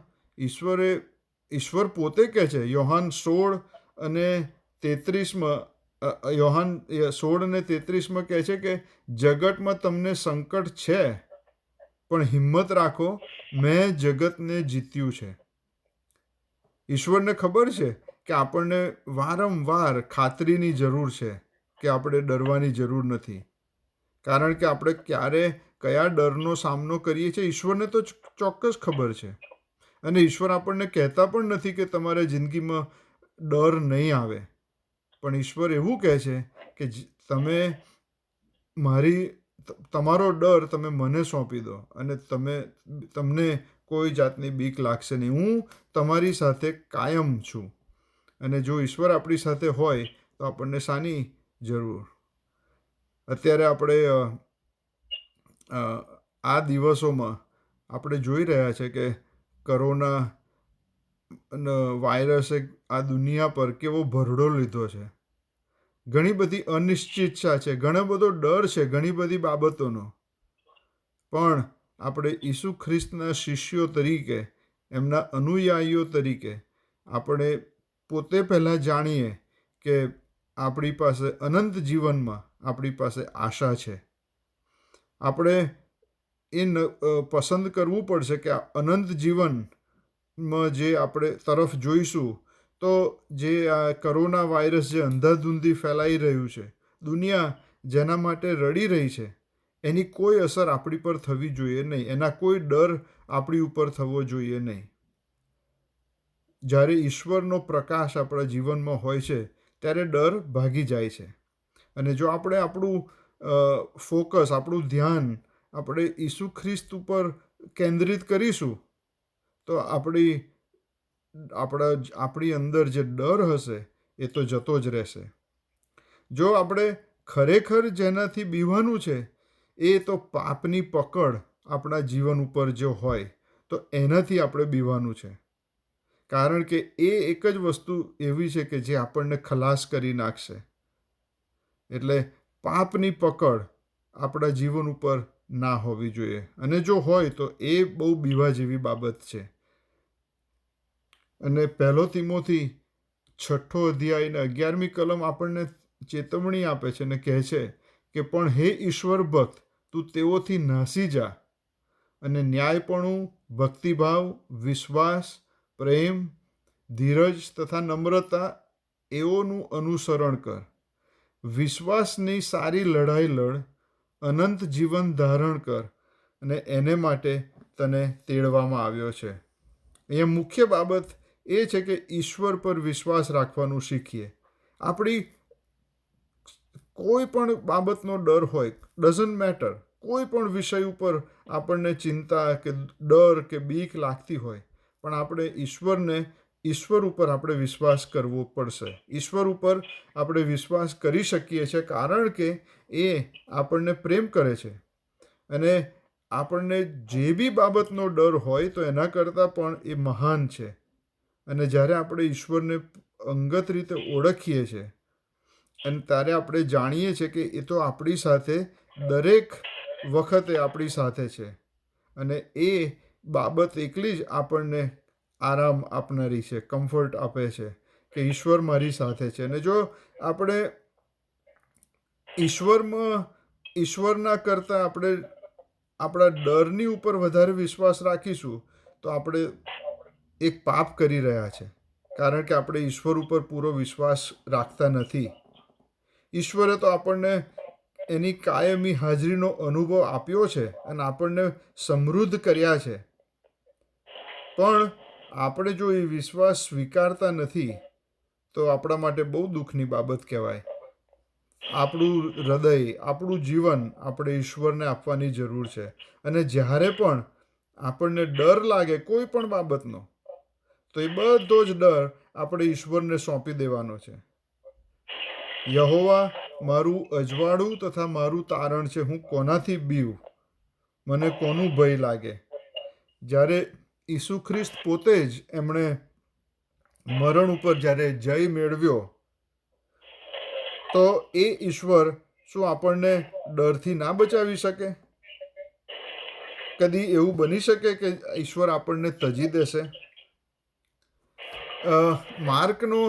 Speaker 1: ઈશ્વર પોતે કહે છે યોહાન 16:33 કહે છે કે જગતમાં તમને સંકટ છે પણ હિંમત રાખો, મેં જગતને જીત્યું છે. ઈશ્વરને ખબર છે કે આપણને વારંવાર ખાતરીની જરૂર છે કે આપણે ડરવાની જરૂર નથી. કારણ કે આપણે કયા ડરનો સામનો કરીએ છીએ ઈશ્વરને તો ચોક્કસ ખબર છે. અને ઈશ્વર આપણને કહેતા પણ નથી કે તમારા જિંદગીમાં ડર નહીં આવે. પણ ઈશ્વર એવું કહે છે કે તમે તમારો ડર તમે મને સોંપી દો અને તમને કોઈ જાતની બીક લાગશે નહીં. હું તમારી સાથે કાયમ છું. અને જો ઈશ્વર આપણી સાથે હોય તો આપણને શાની જરૂર? અત્યારે આપણે આ દિવસોમાં આપણે જોઈ રહ્યા છે કે કોરોના વાયરસે આ દુનિયા પર કેવો ભરડો લીધો છે. ઘણી બધી અનિશ્ચિતતા છે, ઘણો બધો ડર છે ઘણી બધી બાબતોનો. પણ આપણે ઈસુ ખ્રિસ્તના શિષ્યો તરીકે, એમના અનુયાયીઓ તરીકે આપણે પોતે પહેલાં જાણીએ કે આપણી પાસે અનંત જીવનમાં આપણી પાસે આશા છે. આપણે પસંદ કરવું પડશે કે આ અનંત જીવનમાં જે આપણે તરફ જોઈશું, તો જે આ કોરોના વાયરસ જે અંધાધૂંધી ફેલાઈ રહ્યું છે, દુનિયા જેના માટે રડી રહી છે, એની કોઈ અસર આપણી પર થવી જોઈએ નહીં. એના કોઈ ડર આપણી ઉપર થવો જોઈએ નહીં. જ્યારે ઈશ્વરનો પ્રકાશ આપણા જીવનમાં હોય છે ત્યારે ડર ભાગી જાય છે. અને જો આપણે આપણું ફોકસ, આપણું ધ્યાન આપણે ઈસુ ખ્રિસ્ત ઉપર કેન્દ્રિત કરીશું તો આપણી અંદર જે ડર હશે એ તો જતો જ રહેશે. જો આપણે ખરેખર જેનાથી બીવાનું છે એ તો પાપની પકડ આપણા જીવન ઉપર જો હોય તો એનાથી આપણે બીવાનું છે. કારણ કે એ એક જ વસ્તુ એવી છે કે જે આપણને ખલાસ કરી નાખશે. એટલે પાપની પકડ આપણા જીવન ઉપર ના હોવી જોઈએ. અને જો હોય તો એ બહુ બીવા જેવી બાબત છે. અને 1 તિમોથી 6 અધ્યાયના 11મી કલમ આપણને ચેતવણી આપે છે અને કહે છે કે પણ હે ઈશ્વર ભક્ત, તું તેઓથી નાસી જા અને ન્યાયપણું, ભક્તિભાવ, વિશ્વાસ, પ્રેમ, ધીરજ તથા નમ્રતા એઓનું અનુસરણ કર. વિશ્વાસની સારી લડાઈ લડ, અનંત જીવન ધારણ કર અને એને માટે તને તેડવામાં આવ્યો છે. અહીંયા મુખ્ય બાબત એ છે કે ઈશ્વર પર વિશ્વાસ રાખવાનું શીખીએ. આપણી કોઈ પણ બાબતનો ડર હોય, ડઝન્ટ મેટર, કોઈ પણ વિષય ઉપર આપણને ચિંતા કે ડર કે બીક લાગતી હોય, પણ આપણે ઈશ્વર ઉપર આપણે વિશ્વાસ કરવો પડશે. ઈશ્વર ઉપર આપણે વિશ્વાસ કરી શકીએ છીએ કારણ કે એ આપણને પ્રેમ કરે છે. અને આપણને જે બી બાબતનો ડર હોય તો એના કરતાં પણ એ મહાન છે. અને જ્યારે આપણે ઈશ્વરને અંગત રીતે ઓળખીએ છીએ અને ત્યારે આપણે જાણીએ છીએ કે એ તો આપણી સાથે દરેક વખતે આપણી સાથે છે. અને એ બાબત એકલી જ આપણને આરામ આપનારી છે, કમ્ફર્ટ આપે છે કે ઈશ્વર મારી સાથે છે. અને જો આપણે ઈશ્વરના કરતાં આપણે આપણા ડરની ઉપર વધારે વિશ્વાસ રાખીશું તો આપણે એક પાપ કરી રહ્યા છે. કારણ કે આપણે ઈશ્વર ઉપર પૂરો વિશ્વાસ રાખતા નથી. ઈશ્વરે તો આપણને એની કાયમી હાજરીનો અનુભવ આપ્યો છે અને આપણને સમૃદ્ધ કર્યા છે. પણ આપણે જો એ વિશ્વાસ સ્વીકારતા નથી તો આપણા માટે બહુ દુઃખની બાબત કહેવાય. આપણું હૃદય, આપણું જીવન આપણે ઈશ્વરને આપવાની જરૂર છે. અને જ્યારે પણ આપણને ડર લાગે કોઈ પણ બાબતનો, તો એ બધો જ ડર આપણે ઈશ્વરને સોંપી દેવાનો છે. યહોવા મારું અજવાળું તથા મારું તારણ છે, હું કોનાથી બીવું? મને કોનું ભય લાગે? જ્યારે ઈસુ ખ્રિસ્ત પોતે જ એમણે મરણ ઉપર જ્યારે જય મેળવ્યો, તો એ ઈશ્વર શું આપણને ડરથી ના બચાવી શકે? કદી એવું બની શકે કે ઈશ્વર આપણને તજી દેશે? માર્કનો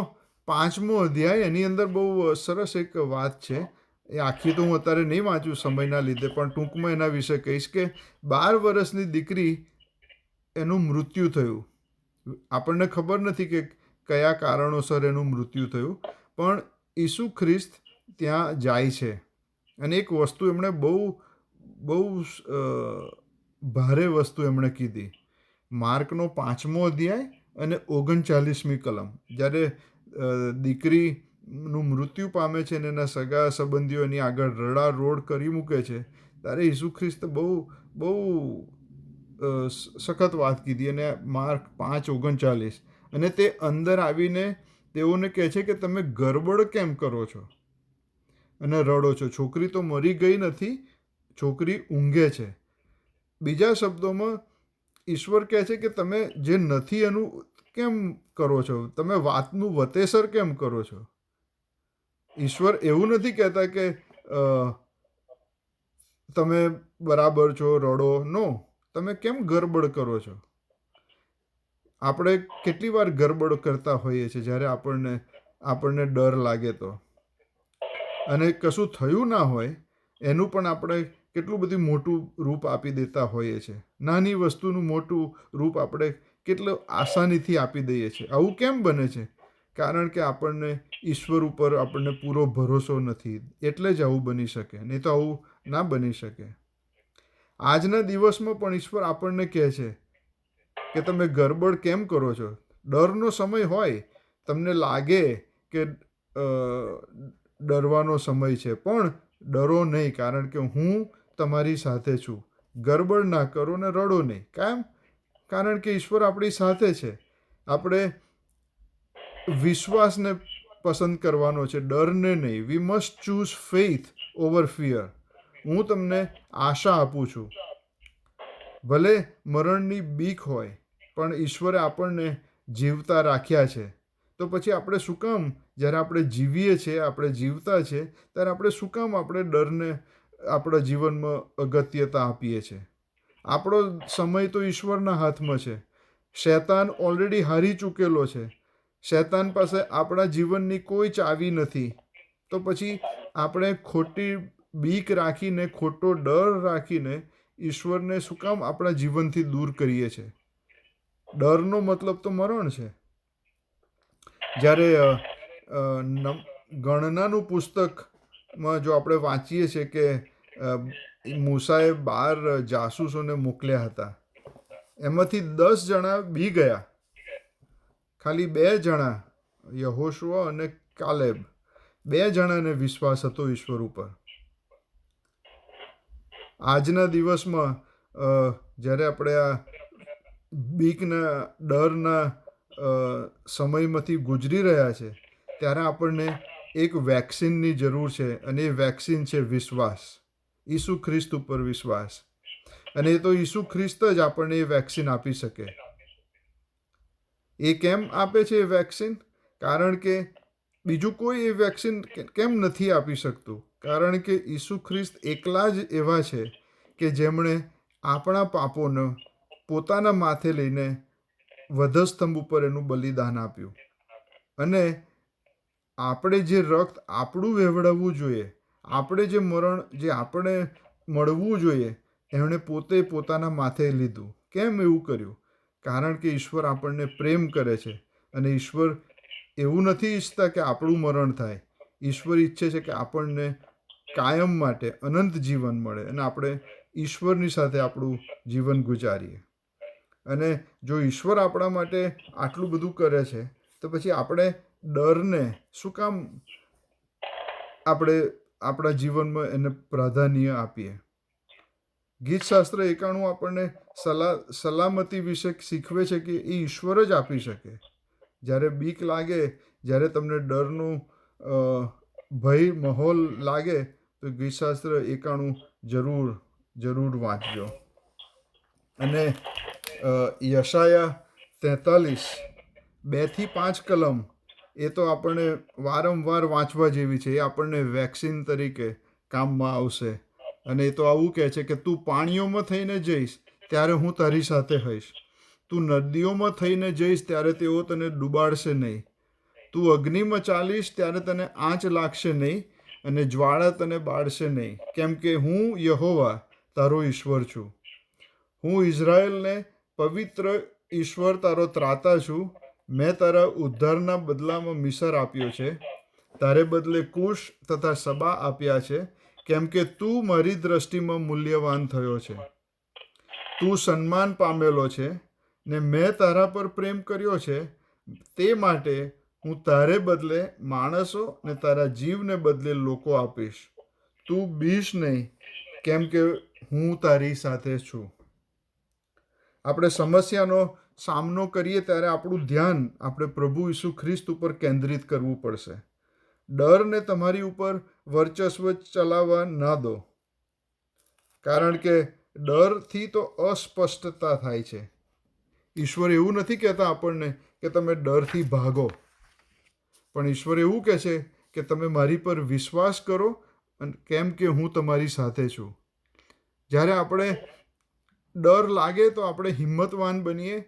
Speaker 1: 5મો અધ્યાય, એની અંદર બહુ સરસ એક વાત છે. એ આખી તો હું અત્યારે નહીં વાંચું સમયના લીધે, પણ ટૂંકમાં એના વિશે કહીશ કે 12 વર્ષની દીકરી, એનું મૃત્યુ થયું. આપણને ખબર નથી કે કયા કારણોસર એનું મૃત્યુ થયું, પણ ઈસુ ખ્રિસ્ત ત્યાં જાય છે. અને એક વસ્તુ એમણે બહુ ભારે વસ્તુ એમણે કીધી. માર્કનો 5મો અધ્યાય અને 39મી કલમ, જ્યારે દીકરી નું મૃત્યુ પામે છે અને એના સગા સંબંધીઓ એની આગળ રડારોડ કરી મૂકે છે, ત્યારે ઈસુ ખ્રિસ્ત બહુ બહુ સખત વાત કીધી. અને માર્ક 5:39, અને તે અંદર આવીને તેઓને કહે છે કે તમે ગરબડ કેમ કરો છો અને રડો છો? છોકરી તો મરી ગઈ નથી, છોકરી ઊંઘે છે. બીજા શબ્દોમાં ઈશ્વર કહે છે કે તમે જે નથી એનું કેમ કરો છો? તમે વાતનું વતેસર કેમ કરો છો? ઈશ્વર એવું નથી કહેતા કે તમે બરાબર છો, રડો. નો, તમે કેમ ગરબડ કરો છો? આપણે કેટલી વાર ગરબડ કરતા હોઈએ છીએ જ્યારે આપણને ડર લાગે તો, અને કશું થયું ના હોય એનું પણ આપણે કેટલું બધું મોટું રૂપ આપી દેતા હોઈએ છીએ. નાની વસ્તુનું મોટું રૂપ આપણે કેટલું આસાનીથી આપી દઈએ છીએ. આવું કેમ બને છે? કારણ કે આપણને ઈશ્વર ઉપર આપણને પૂરો ભરોસો નથી, એટલે જ આવું બની શકે. નહીં તો આવું ના બની શકે. આજના દિવસમાં પણ ઈશ્વર આપણને કહે છે કે તમે ગરબડ કેમ કરો છો? ડરનો સમય હોય, તમને લાગે કે ડરવાનો સમય છે, પણ ડરો નહીં, કારણ કે હું તમારી સાથે છું. ગરબડ ના કરો ને રડો નહીં. કેમ? કારણ કે ઈશ્વર આપણી સાથે છે. આપણે વિશ્વાસને પસંદ કરવાનો છે, ડરને નહીં. We must choose faith over fear. હું તમને આશા આપું છું. ભલે મરણની બીક હોય, પણ ઈશ્વરે આપણને જીવતા રાખ્યા છે. તો પછી આપણે શું કામ, જ્યારે આપણે જીવીએ છીએ, આપણે જીવતા છે, ત્યારે આપણે શું કામ આપણે ડરને આપણા જીવનમાં અગત્યતા આપીએ છીએ? આપણો સમય તો ઈશ્વરના હાથમાં છે. શૈતાન ઓલરેડી હારી ચૂકેલો છે. શૈતાન પાસે આપણા જીવનની કોઈ ચાવી નથી. તો પછી આપણે ખોટી બીક રાખીને, ખોટો ડર રાખીને ઈશ્વરને શું કામ આપણા જીવનથી દૂર કરીએ છીએ? ડરનો મતલબ તો મરણ છે. જ્યારે ગણનાનું પુસ્તકમાં જો આપણે વાંચીએ છીએ કે મૂસાએ 12 જાસૂસોને મોકલ્યા હતા, એમાંથી 10 જણા બી ગયા. ખાલી 2 જણા, યહોશુઆ અને કાલેબ, 2 જણાને વિશ્વાસ હતો ઈશ્વર ઉપર. આજના દિવસમાં જ્યારે આપણે આ બીકના, ડરના સમયમાંથી ગુજરી રહ્યા છે, ત્યારે આપણને એક વેક્સિનની જરૂર છે, અને એ વેક્સિન છે વિશ્વાસ. ઈસુ ખ્રિસ્ત ઉપર વિશ્વાસ. અને એ તો ઈસુ ખ્રિસ્ત જ આપણને એ વેક્સિન આપી શકે. એ કેમ આપે છે એ વેક્સિન? કારણ કે બીજું કોઈ એ વેક્સિન કેમ નથી આપી શકતું? કારણ કે ઈસુ ખ્રિસ્ત એકલા જ એવા છે કે જેમણે આપણા પાપોને પોતાના માથે લઈને વધસ્તંભ ઉપર એનું બલિદાન આપ્યું. અને આપણે જે રક્ત આપણું વહેવડાવવું જોઈએ, આપણે જે મરણ જે આપણે મળવું જોઈએ, એમણે પોતે પોતાના માથે લીધું. કેમ એવું કર્યું? કારણ કે ઈશ્વર આપણને પ્રેમ કરે છે. અને ઈશ્વર એવું નથી ઈચ્છતા કે આપણું મરણ થાય. ઈશ્વર ઈચ્છે છે કે આપણને કાયમ માટે અનંત જીવન મળે, અને આપણે ઈશ્વરની સાથે આપણું જીવન ગુજારીએ. અને જો ઈશ્વર આપણા માટે આટલું બધું કરે છે, તો પછી આપણે ડરને શું કામ આપણે આપણા જીવનમાં એને પ્રાધાન્ય આપીએ? ગીતશાસ્ત્ર 91 આપણને સલામતી વિશે શીખવે છે કે એ ઈશ્વર જ આપી શકે. જ્યારે બીક લાગે, જ્યારે તમને ડરનું ભય માહોલ લાગે, તો ગીતશાસ્ત્ર 91 જરૂર વાંચજો. અને યશાયા 43, 2-5 કલમ, એ તો આપણને વારંવાર વાંચવા જેવી છે. એ આપણને વેક્સિન તરીકે કામમાં આવશે. અને એ તો આવું કહે છે કે તું પાણીઓમાં થઈને જઈશ ત્યારે હું તારી સાથે હઈશ. તું નદીઓમાં થઈને જઈશ ત્યારે તેઓ તને ડૂબાડશે નહીં. તું અગ્નિમાં ચાલીશ ત્યારે તને આંચ લાગશે નહીં, અને જ્વાળા તને બાળશે નહીં. કેમ કે હું યહોવા તારો ઈશ્વર છું. હું ઇઝરાયલને પવિત્ર ઈશ્વર તારો ત્રાતા છું. મેં તારા ઉદ્ધારના બદલામાં મિસર આપ્યો છે, તારે બદલે કુશ તથા સબા આપ્યા છે. કેમ કે તું મારી દ્રષ્ટિમાં મૂલ્યવાન થયો છે. તું સન્માન પામેલો છે, ને મેં તારા પર પ્રેમ કર્યો છે. તે માટે હું તારે બદલે માણસો ને તારા જીવને બદલે લોકો આપીશ. તું બીશ નહીં, કેમ કે હું તારી સાથે છું. આપણે સમસ્યાનો સામનો કરીએ ત્યારે આપણું ધ્યાન આપણે પ્રભુ ઈસુ ખ્રિસ્ત ઉપર કેન્દ્રિત કરવું પડશે. ડરને તમારી ઉપર વર્ચસ્વ ચલાવવા ના દો, કારણ કે ડરથી તો અસ્પષ્ટતા થાય છે. ઈશ્વર એવું નથી કહેતા આપણને કે તમે ડરથી ભાગો, પણ ઈશ્વર એવું કહે છે કે તમે મારી પર વિશ્વાસ કરો, કેમ કે હું તમારી સાથે છું. જ્યારે આપણે ડર લાગે તો આપણે હિંમતવાન બનીએ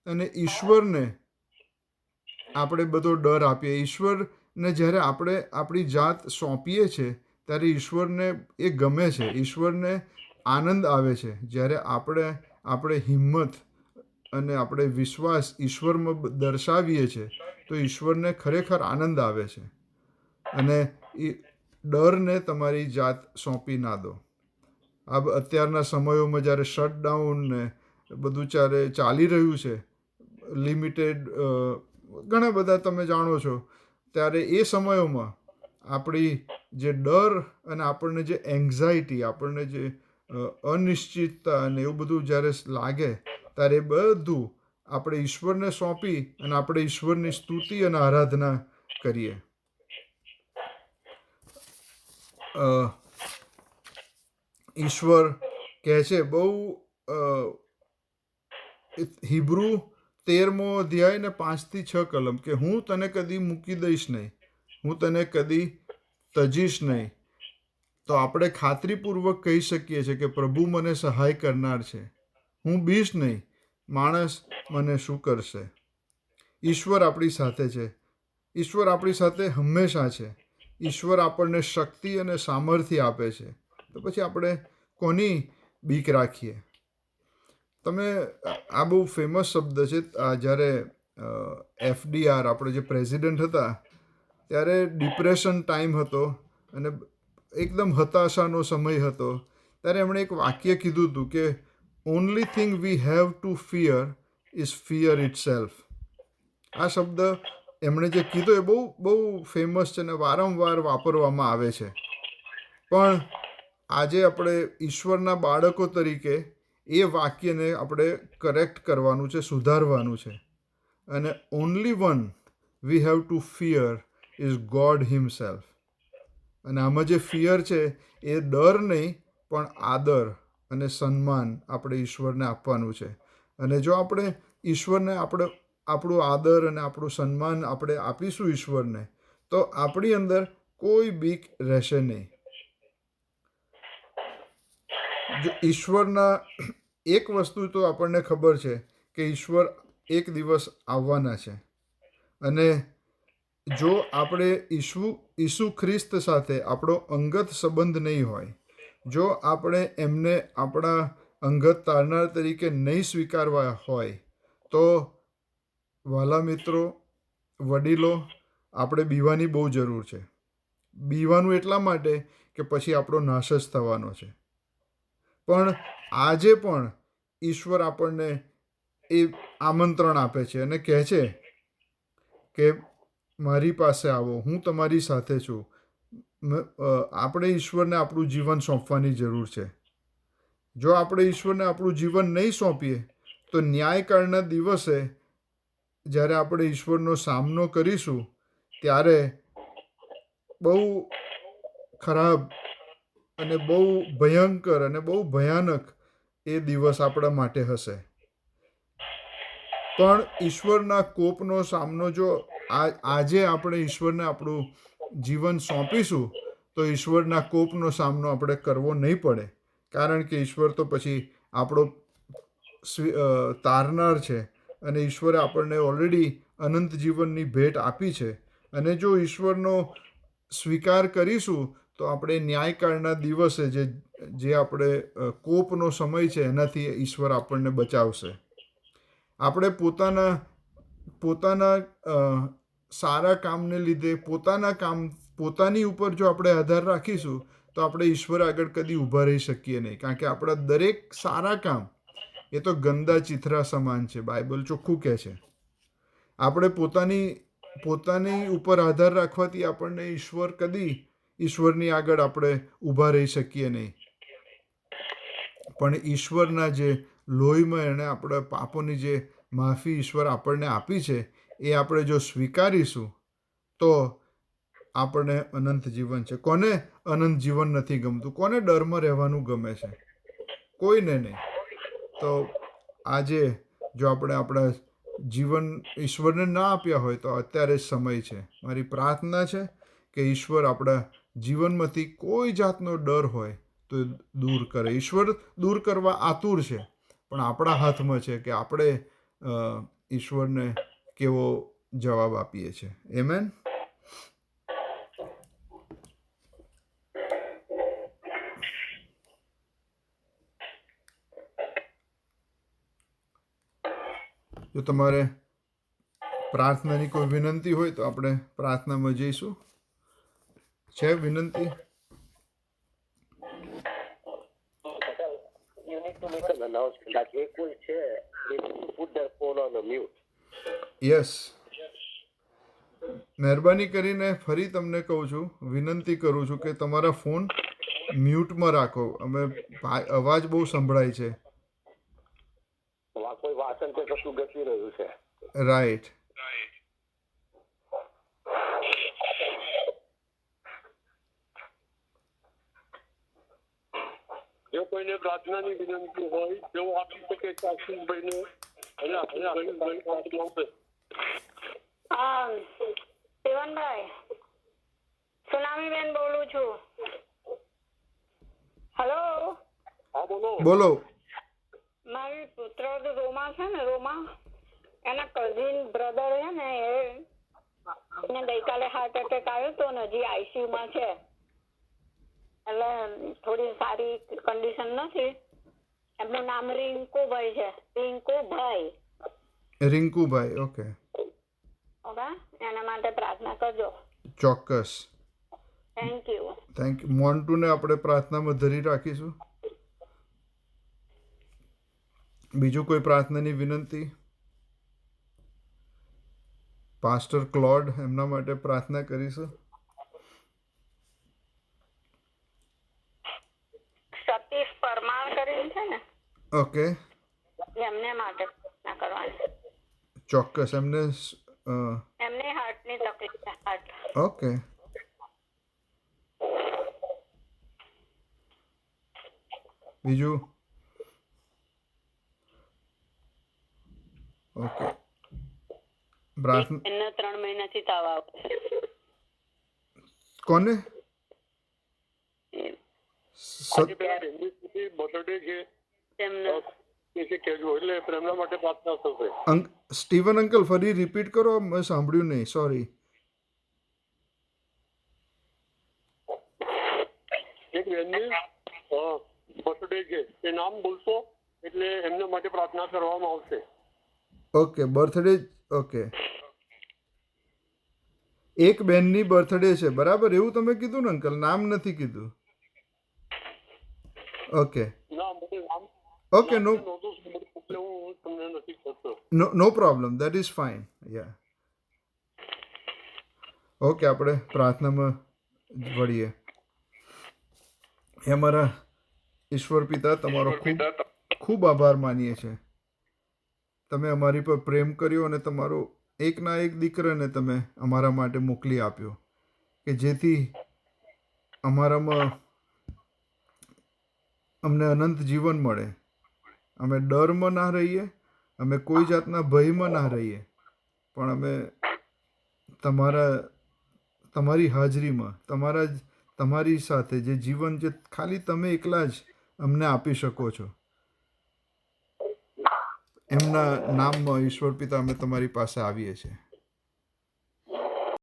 Speaker 1: અને ઈશ્વરને આપણે બધો ડર આપીએ. ઈશ્વરને જ્યારે આપણે આપણી જાત સોંપીએ છીએ ત્યારે ઈશ્વરને એ ગમે છે, ઈશ્વરને આનંદ આવે છે. જ્યારે આપણે હિંમત અને આપણે વિશ્વાસ ઈશ્વરમાં દર્શાવીએ છીએ તો ઈશ્વરને ખરેખર આનંદ આવે છે. અને એ ડરને તમારી જાત સોંપી ના દો. અત્યારના સમયોમાં જ્યારે શટડાઉન ને બધું ચાલી રહ્યું છે, લિમિટેડ ઘણા બધા તમે જાણો છો, ત્યારે એ સમયોમાં આપણી જે ડર અને આપણને જે એન્ઝાયટી, આપણને જે અનિશ્ચિતતા અને એવું બધું જ્યારે લાગે ત્યારે એ બધું આપણે ઈશ્વરને સોંપી અને આપણે ઈશ્વરની સ્તુતિ અને આરાધના કરીએ. ઈશ્વર કહે છે બહુ હિબ્રુ 13મો અધ્યાય ને 5 થી 6 કલમ કે હું તને કદી મૂકી દઈશ નહીં, હું તને કદી તજીશ નહીં. તો આપણે ખાતરીપૂર્વક કહી શકીએ છીએ કે પ્રભુ મને સહાય કરનાર છે. હું બીશ નહીં, માણસ મને શું કરશે. ઈશ્વર આપણી સાથે છે. ઈશ્વર આપણી સાથે હંમેશા છે. ઈશ્વર આપણને શક્તિ અને સામર્થ્ય આપે છે. તો પછી આપણે કોની બીક રાખીએ. તમે આ બહુ ફેમસ શબ્દ છે. જ્યારે FDR આપણે જે પ્રેસિડન્ટ હતા ત્યારે ડિપ્રેશન ટાઈમ હતો અને એકદમ હતાશાનો સમય હતો. ત્યારે એમણે એક વાક્ય કીધું હતું કે only thing we have to fear is fear it self. આ શબ્દ એમણે જે કીધો એ બહુ ફેમસ છે અને વારંવાર વાપરવામાં આવે છે. પણ આજે આપણે ઈશ્વરના બાળકો તરીકે એ વાક્યને આપણે કરેક્ટ કરવાનું છે, સુધારવાનું છે. અને only one we have to fear is God himself. અને આમાં જે ફિયર છે એ ડર નહીં પણ આદર અને સન્માન આપણે ઈશ્વરને આપવાનું છે. અને જો આપણે ઈશ્વરને આપણું આદર અને આપણું સન્માન આપણે આપીશું ઈશ્વરને, તો આપણી અંદર કોઈ બીક રહેશે નહીં. જો ઈશ્વરના એક વસ્તુ તો આપણને ખબર છે કે ઈશ્વર એક દિવસ આવવાના છે. અને જો આપણે ઈસુ ખ્રિસ્ત સાથે આપણો અંગત સંબંધ નહીં હોય, જો આપણે એમને આપણા અંગત તારનાર તરીકે નહીં સ્વીકારવા હોય, તો વહાલા મિત્રો, વડીલો, આપણે બીવાની બહુ જરૂર છે. બીવાનું એટલા માટે કે પછી આપણો નાશ જ થવાનો છે. પણ આજે પણ ઈશ્વર આપણને એ આમંત્રણ આપે છે અને કહે છે કે મારી પાસે આવો, હું તમારી સાથે છું. આપણે ઈશ્વરને આપણું જીવન સોંપવાની જરૂર છે. જો આપણે ઈશ્વરને આપણું જીવન નહીં સોંપીએ તો ન્યાયકાળના દિવસે જ્યારે આપણે ઈશ્વરનો સામનો કરીશું ત્યારે બહુ ખરાબ અને બહુ ભયંકર અને બહુ ભયાનક એ દિવસ આપણા માટે હશે. પણ ઈશ્વરના કોપનો સામનો જો આજે આપણે ઈશ્વરને આપણું જીવન સોંપીશું તો ઈશ્વરના કોપનો સામનો આપણે કરવો નહીં પડે. કારણ કે ઈશ્વર તો પછી આપણો તારનાર છે અને ઈશ્વરે આપણને ઓલરેડી અનંત જીવનની ભેટ આપી છે. અને જો ઈશ્વરનો સ્વીકાર કરીશું તો આપણે ન્યાયકાળના દિવસે જે આપણે કોપનો સમય છે એનાથી ઈશ્વર આપણને બચાવશે. આપણે પોતાના સારા કામને લીધે પોતાની ઉપર જો આપણે આધાર રાખીશું તો આપણે ઈશ્વર આગળ કદી ઊભા રહી શકીએ નહીં. કારણ કે આપણા દરેક સારા કામ એ તો ગંદા ચિથરા સમાન છે. બાઇબલ ચોખ્ખું કહે છે. આપણે પોતાની ઉપર આધાર રાખવાથી આપણને ઈશ્વરની આગળ આપણે ઊભા રહી શકીએ નહીં. પણ ઈશ્વરના જે લોહીમાં એણે આપણા પાપોની જે માફી ઈશ્વર આપણને આપી છે એ આપણે જો સ્વીકારીશું તો આપણને અનંત જીવન છે. કોને અનંત જીવન નથી ગમતું? કોને ડરમાં રહેવાનું ગમે છે? કોઈને નહીં. તો આજે જો આપણે આપણા જીવન ઈશ્વરને ના આપ્યા હોય તો અત્યારે જ સમય છે. મારી પ્રાર્થના છે કે ઈશ્વર આપણા જીવનમાંથી કોઈ જાતનો ડર હોય તો દૂર કરે. ઈશ્વર દૂર કરવા આતુર છે, પણ આપણા હાથમાં છે કે આપણે ઈશ્વરને કેવો જવાબ આપીએ છીએ. આમેન. જો તમારે પ્રાર્થનાની કોઈ વિનંતી હોય તો આપણે પ્રાર્થનામાં જઈશું. છે વિનંતી?
Speaker 2: You need to make an announcement that જે કોઈ છે they need to put their phone on a mute.
Speaker 1: Yes. મહેરબાની કરીને ફરી તમને કહું છું, વિનંતી કરું છું કે તમારા ફોન મ્યુટમાં રાખો. અવાજ બહુ સંભળાય છે.
Speaker 2: કોઈ વાસણ કે કશું ગચી રહ્યું છે.
Speaker 1: રાઈટ.
Speaker 3: જો કોઈને પ્રાર્થનાની વિનંતી હોય તેઓ આપી શકે છે આશીષભાઈને અને આશીષભાઈ.
Speaker 4: શિવનભાઈ, સુનામીબેન બોલું છું. હેલો.
Speaker 3: હા બોલો.
Speaker 1: બોલો.
Speaker 4: મારી પુત્ર રોમા છે ને, રોમા એના કઝિન બ્રધર છે ને, એને ગઈકાલે હાર્ટ એટેક આવ્યો તો ને હજી આઈસીયુમાં છે. એટલે થોડી સારી કન્ડિશન નથી. એમનું નામ રિંકુભાઈ છે.
Speaker 1: રિંકુભાઈ. ઓકે.
Speaker 4: ઓકે, એના માટે પ્રાર્થના કરજો.
Speaker 1: ચોક્કસ.
Speaker 4: Thank you.
Speaker 1: મોન્ટુને આપણે પ્રાર્થનામાં ધરી રાખીશું. બીજું કોઈ પ્રાર્થનાની વિનંતી? પાસ્ટર ક્લોડ, એમના માટે પ્રાર્થના કરીશું.
Speaker 4: સતીશ પરમાર કરીને છે ને,
Speaker 1: ઓકે.
Speaker 4: એમને માટે પ્રાર્થના કરવાની.
Speaker 1: ચોક્કસ. એમને
Speaker 4: હાર્ટની તકલીફ છે. હાર્ટ.
Speaker 1: ઓકે. બીજું? ઓકે.
Speaker 4: એમને 3 મહિનાથી તાવ આવે છે.
Speaker 1: કોને?
Speaker 3: બર્થડે છે
Speaker 4: એમને
Speaker 3: કહેજો એટલે એમના માટે પ્રાર્થના થશે.
Speaker 1: સ્ટીવન અંકલ, ફરી રિપીટ કરો, મેં સાંભળ્યું નહીં. સોરી.
Speaker 3: એક બેનની બર્થડે છે, એ નામ બોલશો એટલે એમના માટે પ્રાર્થના કરવામાં આવશે.
Speaker 1: ઓકે. બર્થડે. ઓકે. એક બેનની બર્થડે છે, બરાબર? એવું તમે કીધું ને અંકલ? નામ નથી કીધું. Okay. Okay. No problem. That is fine. Yeah. Okay. આપણે પ્રાર્થનામાં વળીએ. અમારા ઈશ્વર પિતા, તમારો ખૂબ ખૂબ આભાર માનીએ છીએ. તમે અમારી પર પ્રેમ કર્યો અને તમારો એકના એક દીકરાને તમે અમારા માટે મોકલી આપ્યો કે જેથી અમારામાં અમને અનંત જીવન મળે. અમે ડરમાં ના રહીએ, અમે કોઈ જાતના ભયમાં ના રહીએ, પણ અમે તમારી હાજરીમાં, તમારી સાથે જે જીવન જે ખાલી તમે એકલા જ અમને આપી શકો છો, એમના નામમાં ઈશ્વર પિતા અમે તમારી પાસે આવીએ છીએ.